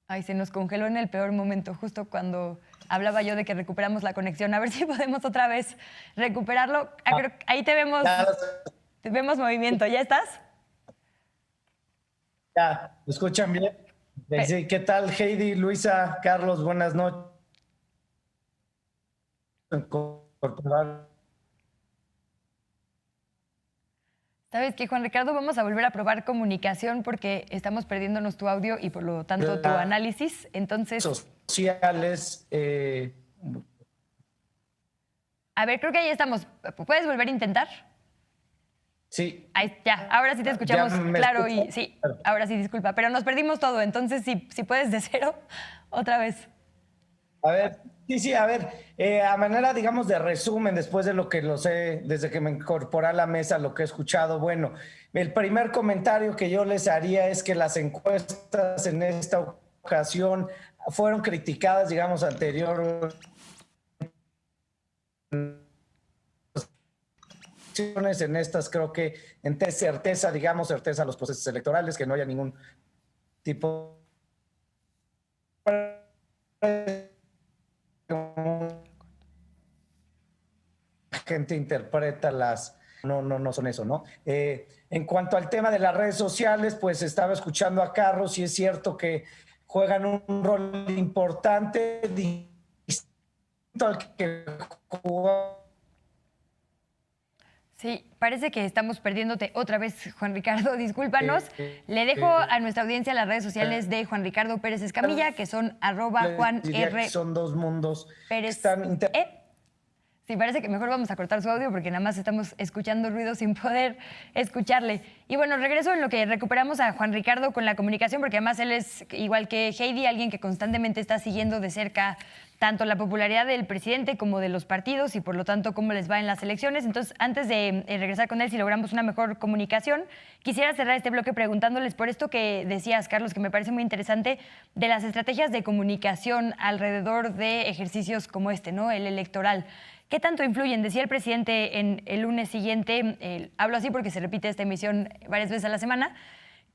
Ay, se nos congeló en el peor momento, justo cuando hablaba yo de que recuperamos la conexión. A ver si podemos otra vez recuperarlo. Ahí te vemos movimiento. ¿Ya estás? Ya, ¿me escuchan bien? ¿Qué tal, Heidi, Luisa, Carlos? Buenas noches. ¿Sabes qué, Juan Ricardo? Vamos a volver a probar comunicación porque estamos perdiéndonos tu audio y por lo tanto tu análisis. Entonces, sociales. A ver, creo que ahí estamos. ¿Puedes volver a intentar? Sí. Ahí, ya, ahora sí te escuchamos claro y sí, ahora sí, disculpa. Pero nos perdimos todo, entonces si puedes de cero, otra vez. A ver, sí, a ver, a manera, digamos, de resumen, después de lo que lo sé, desde que me incorporé a la mesa, lo que he escuchado, bueno, el primer comentario que yo les haría es que las encuestas en esta ocasión fueron criticadas, digamos, anteriormente. En estas creo que en certeza, digamos, certeza a los procesos electorales, que no haya ningún tipo gente interpreta no son eso, ¿no? En cuanto al tema de las redes sociales, pues estaba escuchando a Carlos y es cierto que juegan un rol importante, distinto al que jugó. Sí, parece que estamos perdiéndote otra vez, Juan Ricardo, discúlpanos. Le dejo a nuestra audiencia las redes sociales de Juan Ricardo Pérez Escamilla, que son @JuanR. Son dos mundos Pérez. Que están Sí, parece que mejor vamos a cortar su audio porque nada más estamos escuchando ruido sin poder escucharle. Y bueno, regreso en lo que recuperamos a Juan Ricardo con la comunicación, porque además él es, igual que Heidi, alguien que constantemente está siguiendo de cerca tanto la popularidad del presidente como de los partidos y por lo tanto cómo les va en las elecciones. Entonces, antes de regresar con él, si logramos una mejor comunicación, quisiera cerrar este bloque preguntándoles por esto que decías, Carlos, que me parece muy interesante, de las estrategias de comunicación alrededor de ejercicios como este, ¿no? El electoral. ¿Qué tanto influyen? Decía el presidente en el lunes siguiente, hablo así porque se repite esta emisión varias veces a la semana,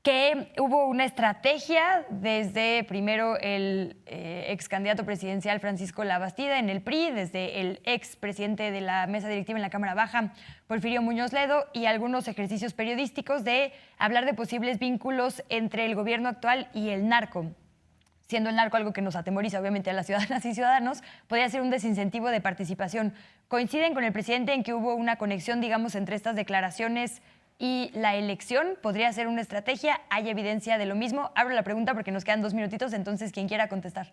que hubo una estrategia desde primero el ex candidato presidencial Francisco Labastida en el PRI, desde el ex presidente de la mesa directiva en la Cámara Baja, Porfirio Muñoz Ledo, y algunos ejercicios periodísticos de hablar de posibles vínculos entre el gobierno actual y el narco. Siendo el narco algo que nos atemoriza obviamente a las ciudadanas y ciudadanos, podría ser un desincentivo de participación. ¿Coinciden con el presidente en que hubo una conexión, digamos, entre estas declaraciones y la elección? ¿Podría ser una estrategia? ¿Hay evidencia de lo mismo? Abro la pregunta porque nos quedan 2 minutitos, entonces quien quiera contestar.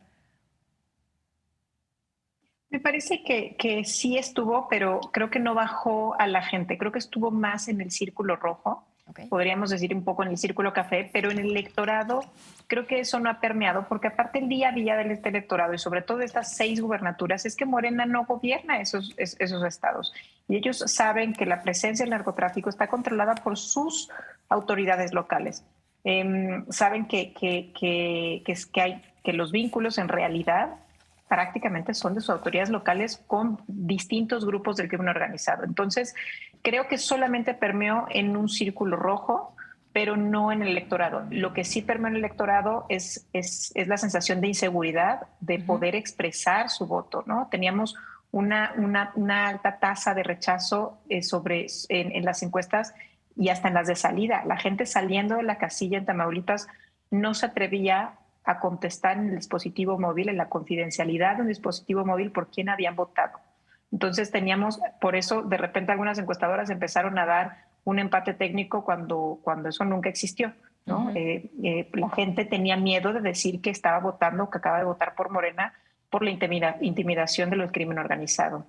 Me parece que sí estuvo, pero creo que no bajó a la gente. Creo que estuvo más en el círculo rojo. Okay. Podríamos decir un poco en el círculo café, pero en el electorado creo que eso no ha permeado, porque aparte el día a día del electorado y sobre todo de estas 6 gubernaturas es que Morena no gobierna esos estados y ellos saben que la presencia del narcotráfico está controlada por sus autoridades locales. Saben que los vínculos en realidad prácticamente son de sus autoridades locales con distintos grupos del crimen organizado. Entonces, creo que solamente permeó en un círculo rojo, pero no en el electorado. Lo que sí permeó en el electorado es la sensación de inseguridad, de poder expresar su voto, ¿no? Teníamos una alta tasa de rechazo en las encuestas y hasta en las de salida. La gente saliendo de la casilla en Tamaulipas no se atrevía a contestar en el dispositivo móvil, en la confidencialidad de un dispositivo móvil por quién habían votado. Entonces por eso de repente algunas encuestadoras empezaron a dar un empate técnico cuando eso nunca existió, ¿no? La gente tenía miedo de decir que estaba votando, que acaba de votar por Morena, por la intimidación del crimen organizado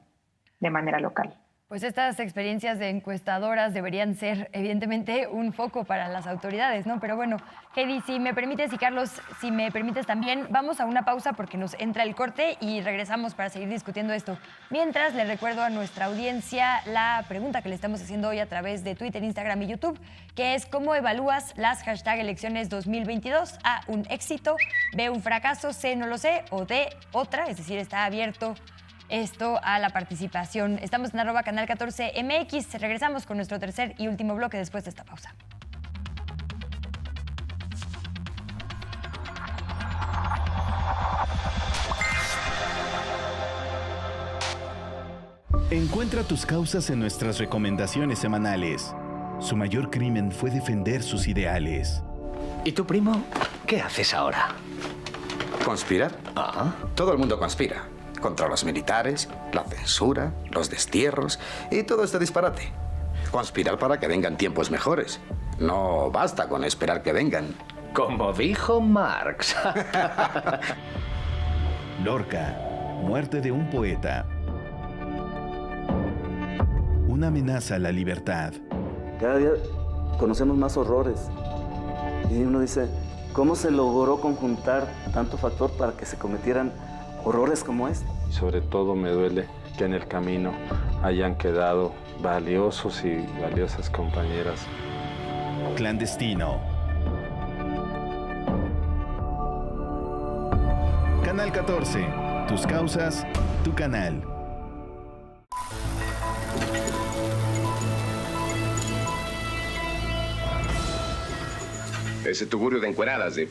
de manera local. Pues estas experiencias de encuestadoras deberían ser, evidentemente, un foco para las autoridades, ¿no? Pero bueno, Heidi, si me permites, y Carlos, si me permites también, vamos a una pausa porque nos entra el corte y regresamos para seguir discutiendo esto. Mientras, le recuerdo a nuestra audiencia la pregunta que le estamos haciendo hoy a través de Twitter, Instagram y YouTube, que es ¿cómo evalúas las #elecciones 2022? A, un éxito, B, un fracaso, C, no lo sé, o D, otra, es decir, está abierto esto a la participación. Estamos en @canal14mx. Regresamos con nuestro tercer y último bloque después de esta pausa. Encuentra tus causas en nuestras recomendaciones semanales. Su mayor crimen fue defender sus ideales. ¿Y tu primo? ¿Qué haces ahora? ¿Conspirar? Ah. Todo el mundo conspira. Contra los militares, la censura, los destierros y todo este disparate. Conspirar para que vengan tiempos mejores. No basta con esperar que vengan. Como dijo Marx. Lorca, muerte de un poeta. Una amenaza a la libertad. Cada día conocemos más horrores. Y uno dice, ¿cómo se logró conjuntar tanto factor para que se cometieran horrores como este? Sobre todo me duele que en el camino hayan quedado valiosos y valiosas compañeras. Clandestino. Canal 14. Tus causas, tu canal. Ese tugurio de encueradas, de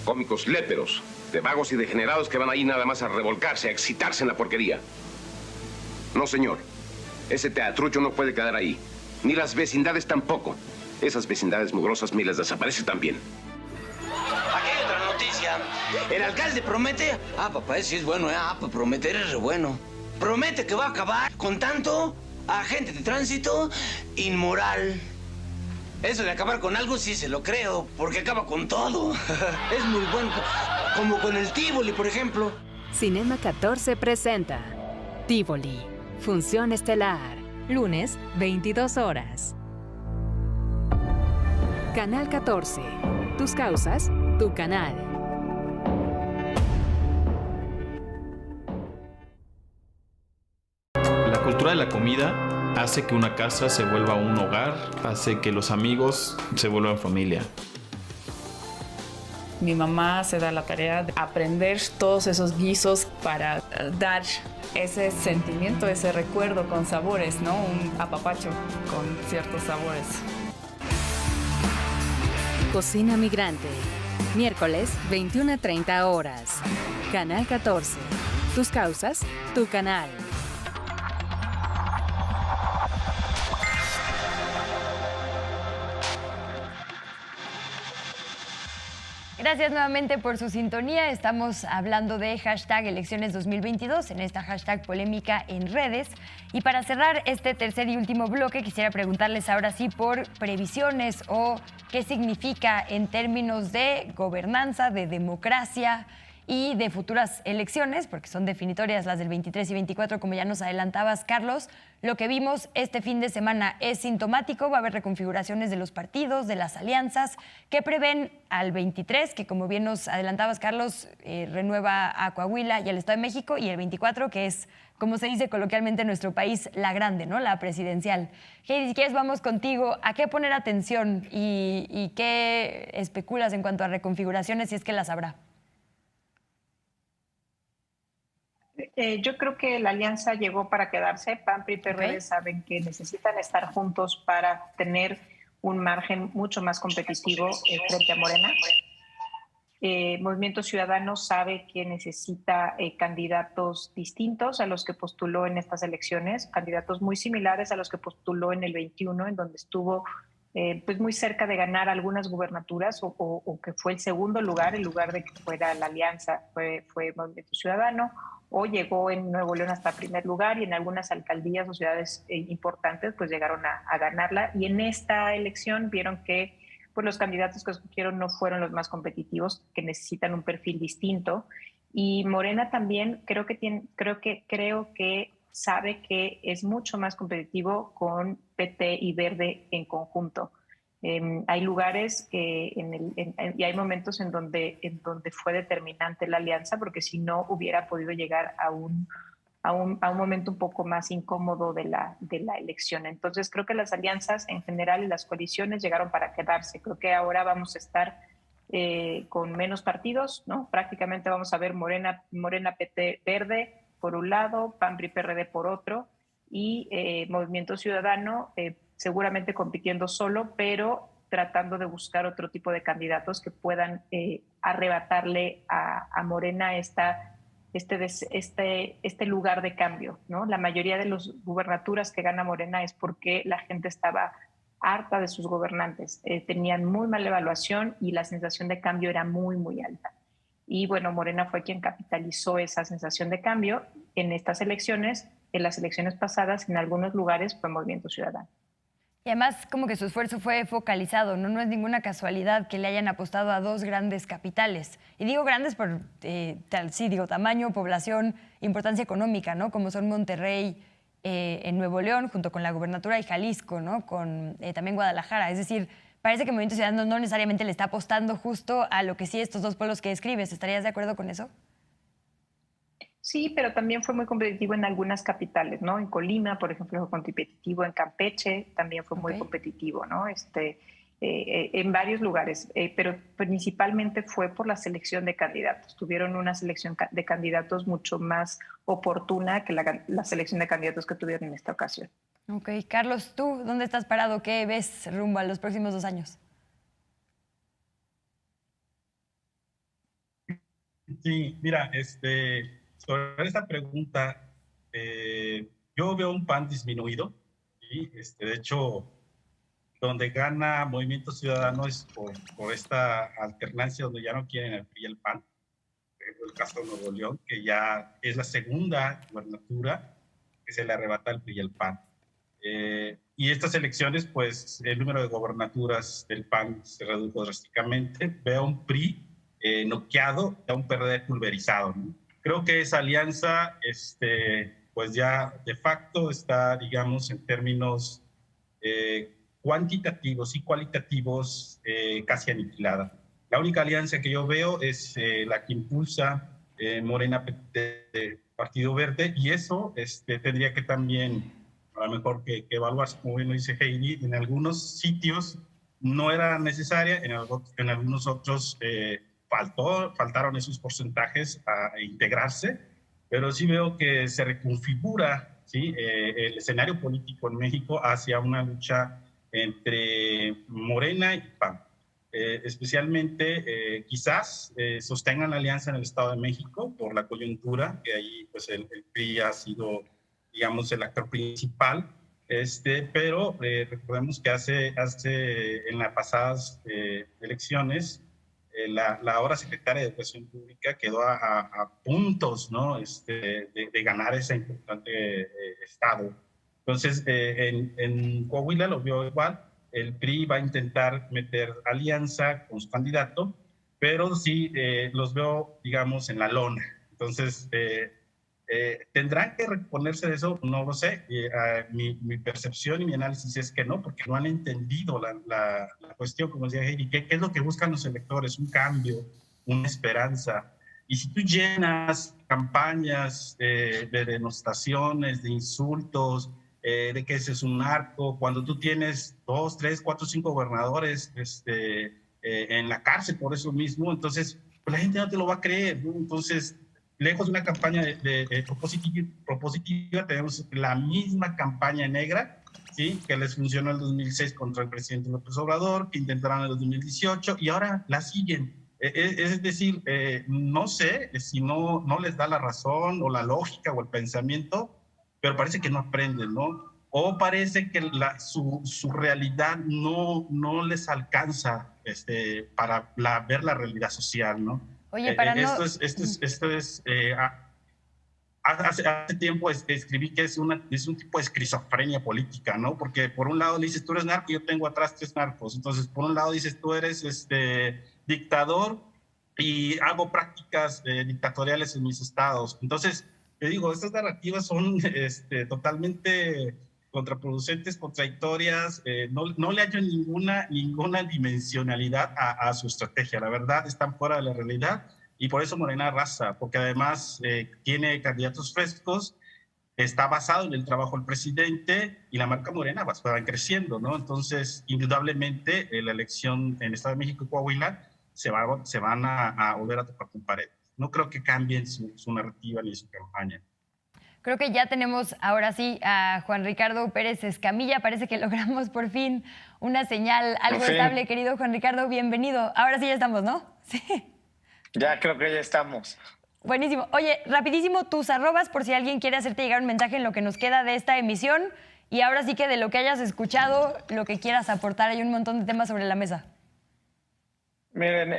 cómicos léperos, de vagos y degenerados que van ahí nada más a revolcarse, a excitarse en la porquería. No, señor. Ese teatrucho no puede quedar ahí. Ni las vecindades tampoco. Esas vecindades mugrosas me las desaparece también. Aquí hay otra noticia. El alcalde promete... papá, ese es bueno, pues prometer es re bueno. Promete que va a acabar con tanto agente de tránsito inmoral. Eso de acabar con algo sí se lo creo, porque acaba con todo. Es muy bueno, como con el Tívoli, por ejemplo. Cinema 14 presenta Tívoli, función estelar, lunes, 22 horas. Canal 14, tus causas, tu canal. La cultura de la comida hace que una casa se vuelva un hogar, hace que los amigos se vuelvan familia. Mi mamá se da la tarea de aprender todos esos guisos para dar ese sentimiento, ese recuerdo con sabores, ¿no? Un apapacho con ciertos sabores. Cocina Migrante, miércoles 21:30 horas. Canal 14, tus causas, tu canal. Gracias nuevamente por su sintonía. Estamos hablando de hashtag elecciones 2022, en esta hashtag polémica en redes. Y para cerrar este tercer y último bloque, quisiera preguntarles ahora sí por previsiones o qué significa en términos de gobernanza, de democracia y de futuras elecciones, porque son definitorias las del 23 y 24, como ya nos adelantabas, Carlos. Lo que vimos este fin de semana es sintomático, va a haber reconfiguraciones de los partidos, de las alianzas, que prevén al 23, que como bien nos adelantabas, Carlos, renueva a Coahuila y al Estado de México, y el 24, que es, como se dice coloquialmente en nuestro país, la grande, ¿no? La presidencial. Heidi, si quieres, vamos contigo. ¿A qué poner atención y qué especulas en cuanto a reconfiguraciones, si es que las habrá? Yo creo que la alianza llegó para quedarse. PAN, PRI, PRD saben que necesitan estar juntos para tener un margen mucho más competitivo frente a Morena. Movimiento Ciudadano sabe que necesita candidatos distintos a los que postuló en estas elecciones, candidatos muy similares a los que postuló en el 21, en donde estuvo pues muy cerca de ganar algunas gubernaturas o que fue el segundo lugar, el lugar de que fuera la alianza fue Movimiento Ciudadano, o llegó en Nuevo León hasta primer lugar, y en algunas alcaldías o ciudades importantes pues llegaron a ganarla. Y en esta elección vieron que pues los candidatos que escogieron no fueron los más competitivos, que necesitan un perfil distinto. Y Morena también creo que sabe que es mucho más competitivo con PT y Verde en conjunto. Hay lugares y hay momentos en donde fue determinante la alianza, porque si no hubiera podido llegar a un momento un poco más incómodo de la elección. Entonces creo que las alianzas en general y las coaliciones llegaron para quedarse. Creo que ahora vamos a estar con menos partidos, ¿no? Prácticamente vamos a ver Morena, PT, Verde por un lado, PAN, PRI, PRD por otro, y Movimiento Ciudadano seguramente compitiendo solo, pero tratando de buscar otro tipo de candidatos que puedan arrebatarle a Morena este lugar de cambio, ¿no? La mayoría de las gubernaturas que gana Morena es porque la gente estaba harta de sus gobernantes, tenían muy mala evaluación y la sensación de cambio era muy, muy alta. Y bueno, Morena fue quien capitalizó esa sensación de cambio en estas elecciones. En las elecciones pasadas, en algunos lugares, fue Movimiento Ciudadano. Y además, como que su esfuerzo fue focalizado, ¿no? No es ninguna casualidad que le hayan apostado a dos grandes capitales. Y digo grandes por, tamaño, población, importancia económica, ¿no? Como son Monterrey en Nuevo León, junto con la gubernatura, y Jalisco, ¿no? Con también Guadalajara. Es decir, parece que Movimiento Ciudadano no necesariamente le está apostando justo a lo que sí estos dos pueblos que describes. ¿Estarías de acuerdo con eso? Sí, pero también fue muy competitivo en algunas capitales, ¿no? En Colima, por ejemplo, fue competitivo, en Campeche también fue muy competitivo, ¿no? En varios lugares, pero principalmente fue por la selección de candidatos. Tuvieron una selección de candidatos mucho más oportuna que la selección de candidatos que tuvieron en esta ocasión. Ok, Carlos, ¿tú dónde estás parado? ¿Qué ves rumbo a los próximos 2 años? Sí, mira, sobre esta pregunta, yo yo veo un PAN disminuido, ¿sí? De hecho, donde gana Movimiento Ciudadano es por esta alternancia donde ya no quieren el PRI y el PAN. Por ejemplo, el caso de Nuevo León, que ya es la segunda gubernatura que se le arrebata al PRI y el PAN. Y estas elecciones, pues el número de gobernaturas del PAN se redujo drásticamente. Veo un PRI noqueado, a un PRD pulverizado, ¿no? Creo que esa alianza, pues ya de facto está, digamos, en términos cuantitativos y cualitativos casi aniquilada. La única alianza que yo veo es la que impulsa Morena Partido Verde, y eso tendría que también, a lo mejor, que evaluarse, como bien lo dice Heidi. En algunos sitios no era necesaria, en algunos otros faltaron esos porcentajes a integrarse, pero sí veo que se reconfigura, ¿sí?, el escenario político en México hacia una lucha entre Morena y PAN. Especialmente quizás sostengan la alianza en el Estado de México por la coyuntura, que ahí pues el PRI ha sido, digamos, el actor principal, pero recordemos que en las pasadas elecciones la ahora secretaria de Educación Pública quedó a puntos, ¿no?, de ganar ese importante estado. Entonces, en Coahuila lo veo igual. El PRI va a intentar meter alianza con su candidato, pero sí los veo, digamos, en la lona. Entonces, ¿tendrán que reponerse de eso? No lo sé. Mi percepción y mi análisis es que no, porque no han entendido la cuestión, como decía Heidi. ¿Qué es lo que buscan los electores? Un cambio, una esperanza. Y si tú llenas campañas de denostaciones, de insultos, de que ese es un narco, cuando tú tienes 2, 3, 4, 5 gobernadores en la cárcel por eso mismo, entonces pues la gente no te lo va a creer, ¿no? Entonces, lejos de una campaña propositiva, tenemos la misma campaña negra, ¿sí?, que les funcionó en el 2006 contra el presidente López Obrador, que intentaron en el 2018 y ahora la siguen. Es decir, no sé si no les da la razón o la lógica o el pensamiento, pero parece que no aprenden, ¿no? O parece que su realidad no les alcanza para ver la realidad social, ¿no? Oye, para hace tiempo escribí que es un tipo de esquizofrenia política, ¿no? Porque por un lado le dices, tú eres narco, yo tengo atrás 3 narcos. Entonces, por un lado dices, tú eres dictador y hago prácticas dictatoriales en mis estados. Entonces, te digo, estas narrativas son totalmente contraproducentes, contradictorias, no le hallo ninguna dimensionalidad a su estrategia. La verdad, están fuera de la realidad y por eso Morena arrasa, porque además tiene candidatos frescos, está basado en el trabajo del presidente y la marca Morena va creciendo, ¿no? Entonces, indudablemente, la elección en el Estado de México y Coahuila se van a volver a topar con pared. No creo que cambien su narrativa ni su campaña. Creo que ya tenemos ahora sí a Juan Ricardo Pérez Escamilla. Parece que logramos por fin una señal algo estable. Querido Juan Ricardo, bienvenido. Ahora sí ya estamos, ¿no? Sí. Ya creo que ya estamos. Buenísimo. Oye, rapidísimo, tus arrobas por si alguien quiere hacerte llegar un mensaje en lo que nos queda de esta emisión. Y ahora sí que de lo que hayas escuchado, lo que quieras aportar. Hay un montón de temas sobre la mesa. Miren,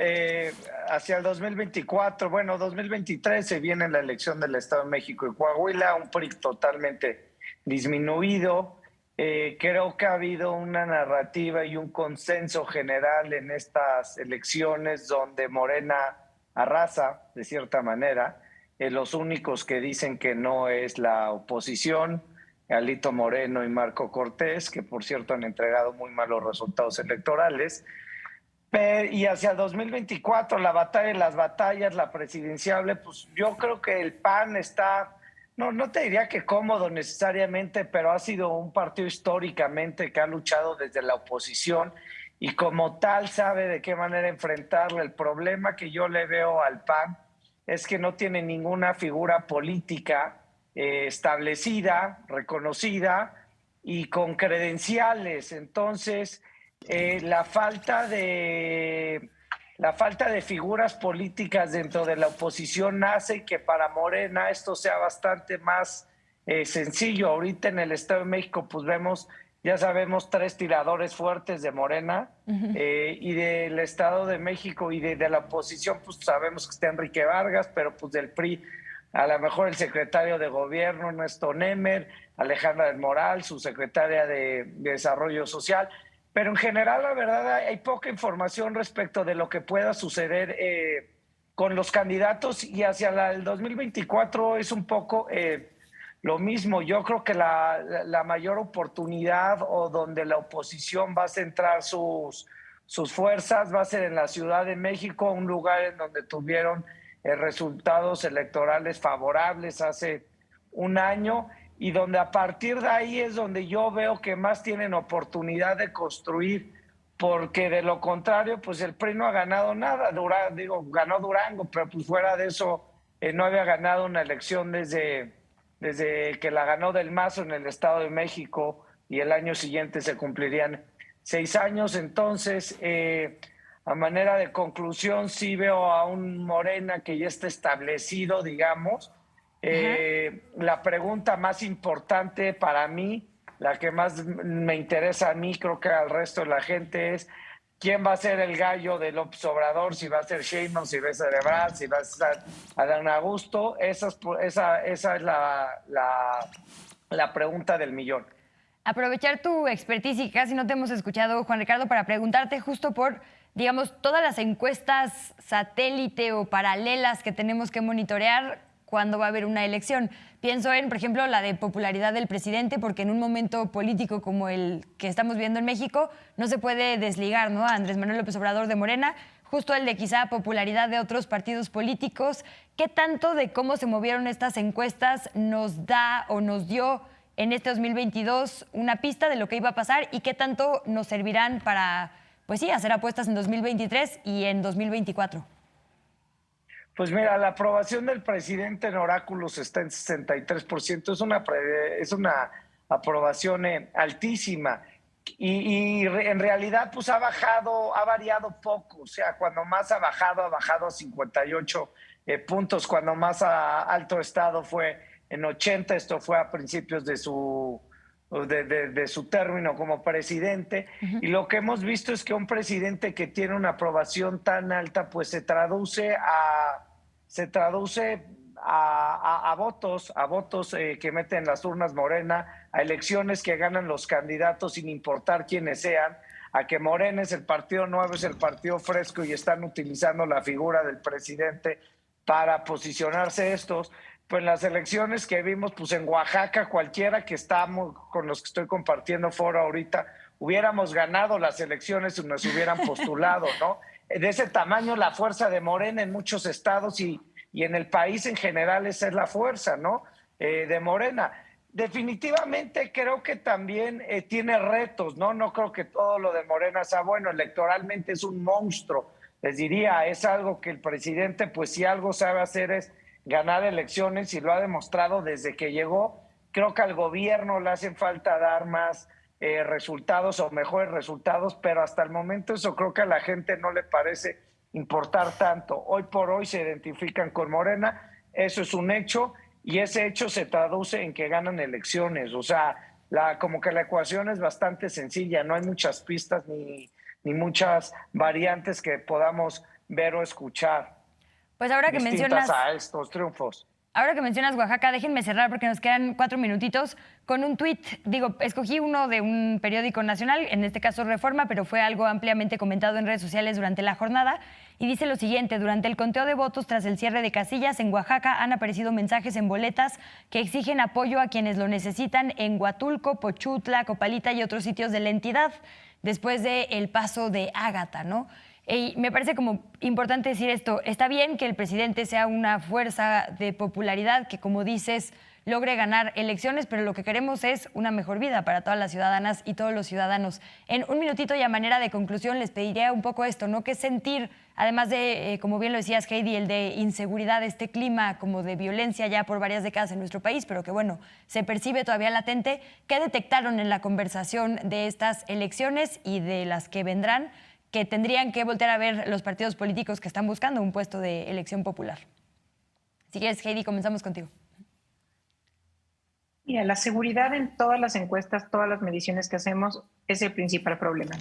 hacia el 2024, 2023 se viene la elección del Estado de México y Coahuila, un PRI totalmente disminuido. Creo que ha habido una narrativa y un consenso general en estas elecciones donde Morena arrasa, de cierta manera. Los únicos que dicen que no es la oposición, Alito Moreno y Marco Cortés, que por cierto han entregado muy malos resultados electorales. Y hacia 2024, la batalla de las batallas, la presidenciable, pues yo creo que el PAN está, no te diría que cómodo necesariamente, pero ha sido un partido históricamente que ha luchado desde la oposición y como tal sabe de qué manera enfrentarle. El problema que yo le veo al PAN es que no tiene ninguna figura política establecida, reconocida y con credenciales. Entonces, la falta de figuras políticas dentro de la oposición hace que para Morena esto sea bastante más sencillo. Ahorita en el Estado de México, pues vemos, ya sabemos, 3 tiradores fuertes de Morena, y del Estado de México y de la oposición, pues sabemos que está Enrique Vargas, pero pues del PRI, a lo mejor el secretario de Gobierno, Ernesto Nemer, Alejandra del Moral, su secretaria de Desarrollo Social. Pero en general, la verdad, hay poca información respecto de lo que pueda suceder con los candidatos, y hacia el 2024 es un poco lo mismo. Yo creo que la mayor oportunidad, o donde la oposición va a centrar sus fuerzas, va a ser en la Ciudad de México, un lugar en donde tuvieron resultados electorales favorables hace un año, y donde a partir de ahí es donde yo veo que más tienen oportunidad de construir, porque de lo contrario, pues el PRI no ha ganado nada. Ganó Durango, pero pues fuera de eso no había ganado una elección desde que la ganó Del Mazo en el Estado de México, y el año siguiente se cumplirían 6 años. Entonces, a manera de conclusión, sí veo a un Morena que ya está establecido, digamos. La pregunta más importante para mí, la que más me interesa a mí, creo que al resto de la gente, es quién va a ser el gallo de López Obrador, si va a ser Sheinbaum, si va a ser Ebrard, si va a ser Adán Augusto. Esa es la pregunta del millón. Aprovechar tu expertise, y casi no te hemos escuchado, Juan Ricardo, para preguntarte justo por, digamos, todas las encuestas satélite o paralelas que tenemos que monitorear cuando va a haber una elección. Pienso en, por ejemplo, la de popularidad del presidente, porque en un momento político como el que estamos viendo en México, no se puede desligar, ¿no?, a Andrés Manuel López Obrador de Morena, justo el de quizá popularidad de otros partidos políticos. ¿Qué tanto de cómo se movieron estas encuestas nos da o nos dio en este 2022 una pista de lo que iba a pasar, y qué tanto nos servirán para, pues sí, hacer apuestas en 2023 y en 2024? Pues mira, la aprobación del presidente en oráculos está en 63%. Es una aprobación altísima. Y en realidad, pues ha variado poco. O sea, cuando más ha bajado a 58 puntos. Cuando más alto estado fue en 80. Esto fue a principios de su término como presidente. Y lo que hemos visto es que un presidente que tiene una aprobación tan alta, pues se traduce a votos que meten las urnas Morena, a elecciones que ganan los candidatos sin importar quiénes sean, a que Morena es el partido nuevo, es el partido fresco, y están utilizando la figura del presidente para posicionarse estos. Pues las elecciones que vimos, pues en Oaxaca, cualquiera que estamos, con los que estoy compartiendo foro ahorita, hubiéramos ganado las elecciones si nos hubieran postulado, ¿no? De ese tamaño la fuerza de Morena en muchos estados y en el país en general, esa es la fuerza, ¿no?, de Morena. Definitivamente creo que también tiene retos, ¿no? No creo que todo lo de Morena sea bueno. Electoralmente es un monstruo. Les diría, es algo que el presidente, pues si algo sabe hacer es ganar elecciones, y lo ha demostrado desde que llegó. Creo que al gobierno le hacen falta dar más resultados o mejores resultados, pero hasta el momento eso creo que a la gente no le parece importar tanto. Hoy por hoy se identifican con Morena, eso es un hecho, y ese hecho se traduce en que ganan elecciones. O sea, como que la ecuación es bastante sencilla, no hay muchas pistas ni muchas variantes que podamos ver o escuchar. Pues ahora que mencionas a estos triunfos. Ahora que mencionas Oaxaca, déjenme cerrar porque nos quedan 4 minutitos con un tuit. Escogí uno de un periódico nacional, en este caso Reforma, pero fue algo ampliamente comentado en redes sociales durante la jornada, y dice lo siguiente: durante el conteo de votos tras el cierre de casillas en Oaxaca han aparecido mensajes en boletas que exigen apoyo a quienes lo necesitan en Huatulco, Pochutla, Copalita y otros sitios de la entidad, después del paso de Ágata, ¿no? Y me parece como importante decir esto. Está bien que el presidente sea una fuerza de popularidad que, como dices, logre ganar elecciones, pero lo que queremos es una mejor vida para todas las ciudadanas y todos los ciudadanos. En un minutito y a manera de conclusión les pediría un poco esto, ¿no? ¿Qué sentir, además de, como bien lo decías, Heidi, el de inseguridad, este clima como de violencia ya por varias décadas en nuestro país, pero que, bueno, se percibe todavía latente? ¿Qué detectaron en la conversación de estas elecciones y de las que vendrán, que tendrían que voltear a ver los partidos políticos que están buscando un puesto de elección popular? Si quieres, Heidi, comenzamos contigo. Mira, la seguridad en todas las encuestas, todas las mediciones que hacemos es el principal problema.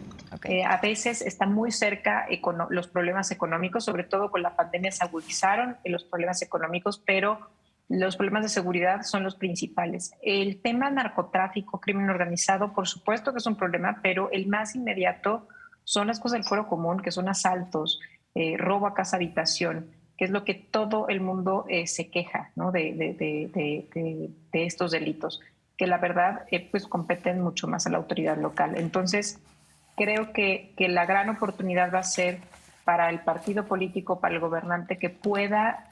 A veces está muy cerca los problemas económicos, sobre todo con la pandemia se agudizaron los problemas económicos, pero los problemas de seguridad son los principales. El tema narcotráfico, crimen organizado, por supuesto que es un problema, pero el más inmediato son las cosas del fuero común, que son asaltos, robo a casa habitación, que es lo que todo el mundo se queja, ¿no? de estos delitos, que la verdad pues competen mucho más a la autoridad local. Entonces, creo que la gran oportunidad va a ser para el partido político, para el gobernante, que pueda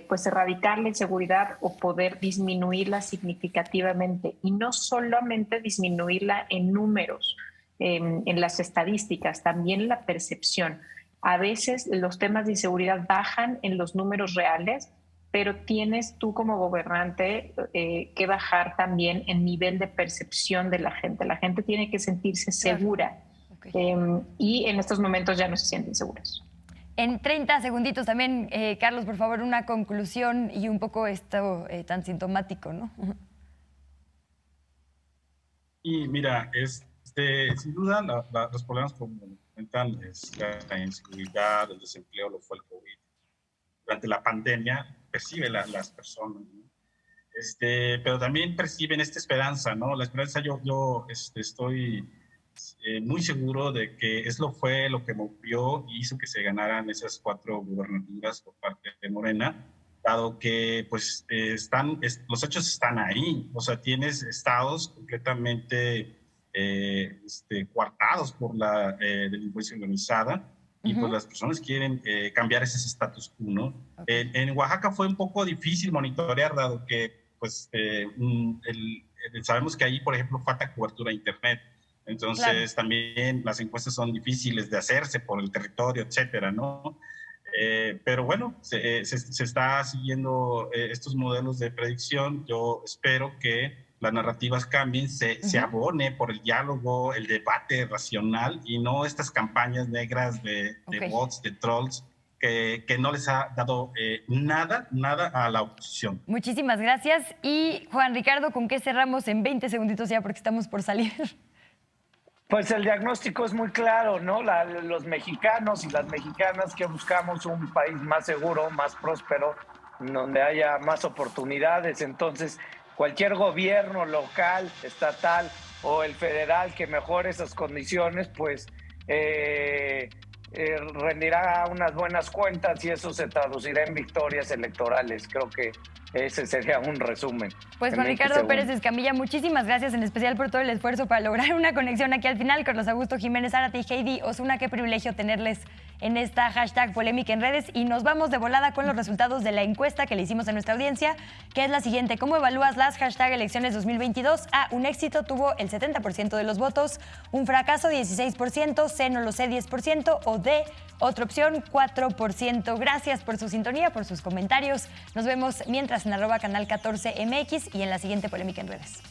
pues erradicar la inseguridad o poder disminuirla significativamente, y no solamente disminuirla en números, en las estadísticas, también en la percepción. A veces los temas de inseguridad bajan en los números reales, pero tienes tú como gobernante que bajar también el nivel de percepción de la gente. La gente tiene que sentirse segura, y en estos momentos ya no se sienten seguras. En 30 segunditos también, Carlos, por favor, una conclusión y un poco esto tan sintomático, ¿no? Y mira, sin duda los problemas como comentan es la inseguridad, el desempleo, lo fue el COVID. Durante la pandemia perciben las personas, ¿no? Pero también perciben esta esperanza, ¿no? La esperanza, yo estoy muy seguro de que fue lo que movió y hizo que se ganaran esas 4 gubernaturas por parte de Morena, dado que pues los hechos están ahí. O sea, tienes estados completamente coartados por la delincuencia organizada, y pues las personas quieren cambiar ese status quo, ¿no? En Oaxaca fue un poco difícil monitorear, dado que pues sabemos que ahí, por ejemplo, falta cobertura a internet. Entonces, también las encuestas son difíciles de hacerse por el territorio, etcétera, ¿no? Pero bueno, se está siguiendo estos modelos de predicción. Yo espero que las narrativas cambien, se abone por el diálogo, el debate racional, y no estas campañas negras de bots, de trolls, que no les ha dado nada a la oposición. Muchísimas gracias. Y Juan Ricardo, ¿con qué cerramos en 20 segunditos ya, porque estamos por salir? Pues el diagnóstico es muy claro, ¿no? Los mexicanos y las mexicanas que buscamos un país más seguro, más próspero, donde haya más oportunidades. Entonces, cualquier gobierno local, estatal o el federal que mejore esas condiciones, pues rendirá unas buenas cuentas, y eso se traducirá en victorias electorales. Creo que ese sería un resumen. Pues Juan Ricardo Pérez Escamilla, muchísimas gracias, en especial por todo el esfuerzo para lograr una conexión aquí al final. Carlos Augusto Jiménez Zárate y Heidi Osuna, qué privilegio tenerles en esta hashtag polémica en redes. Y nos vamos de volada con los resultados de la encuesta que le hicimos a nuestra audiencia, que es la siguiente: ¿cómo evalúas las hashtag elecciones 2022? A, un éxito, tuvo el 70% de los votos; un fracaso, 16%; C, no lo sé, 10%; o D, otra opción, 4%. Gracias por su sintonía, por sus comentarios. Nos vemos mientras en @canal14mx y en la siguiente polémica en redes.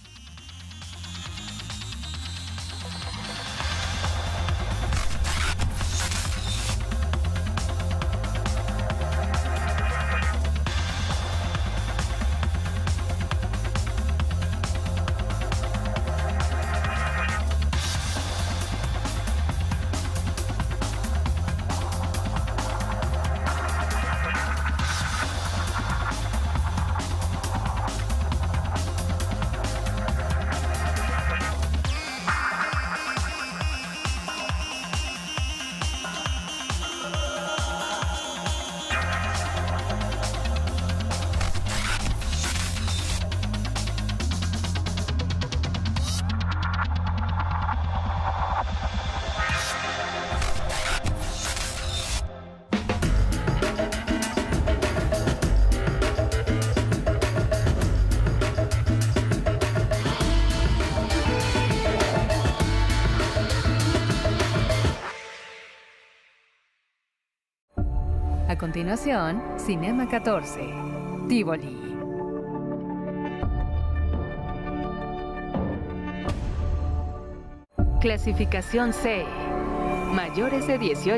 A continuación, Cinema 14, Tívoli. Clasificación C. Mayores de 18.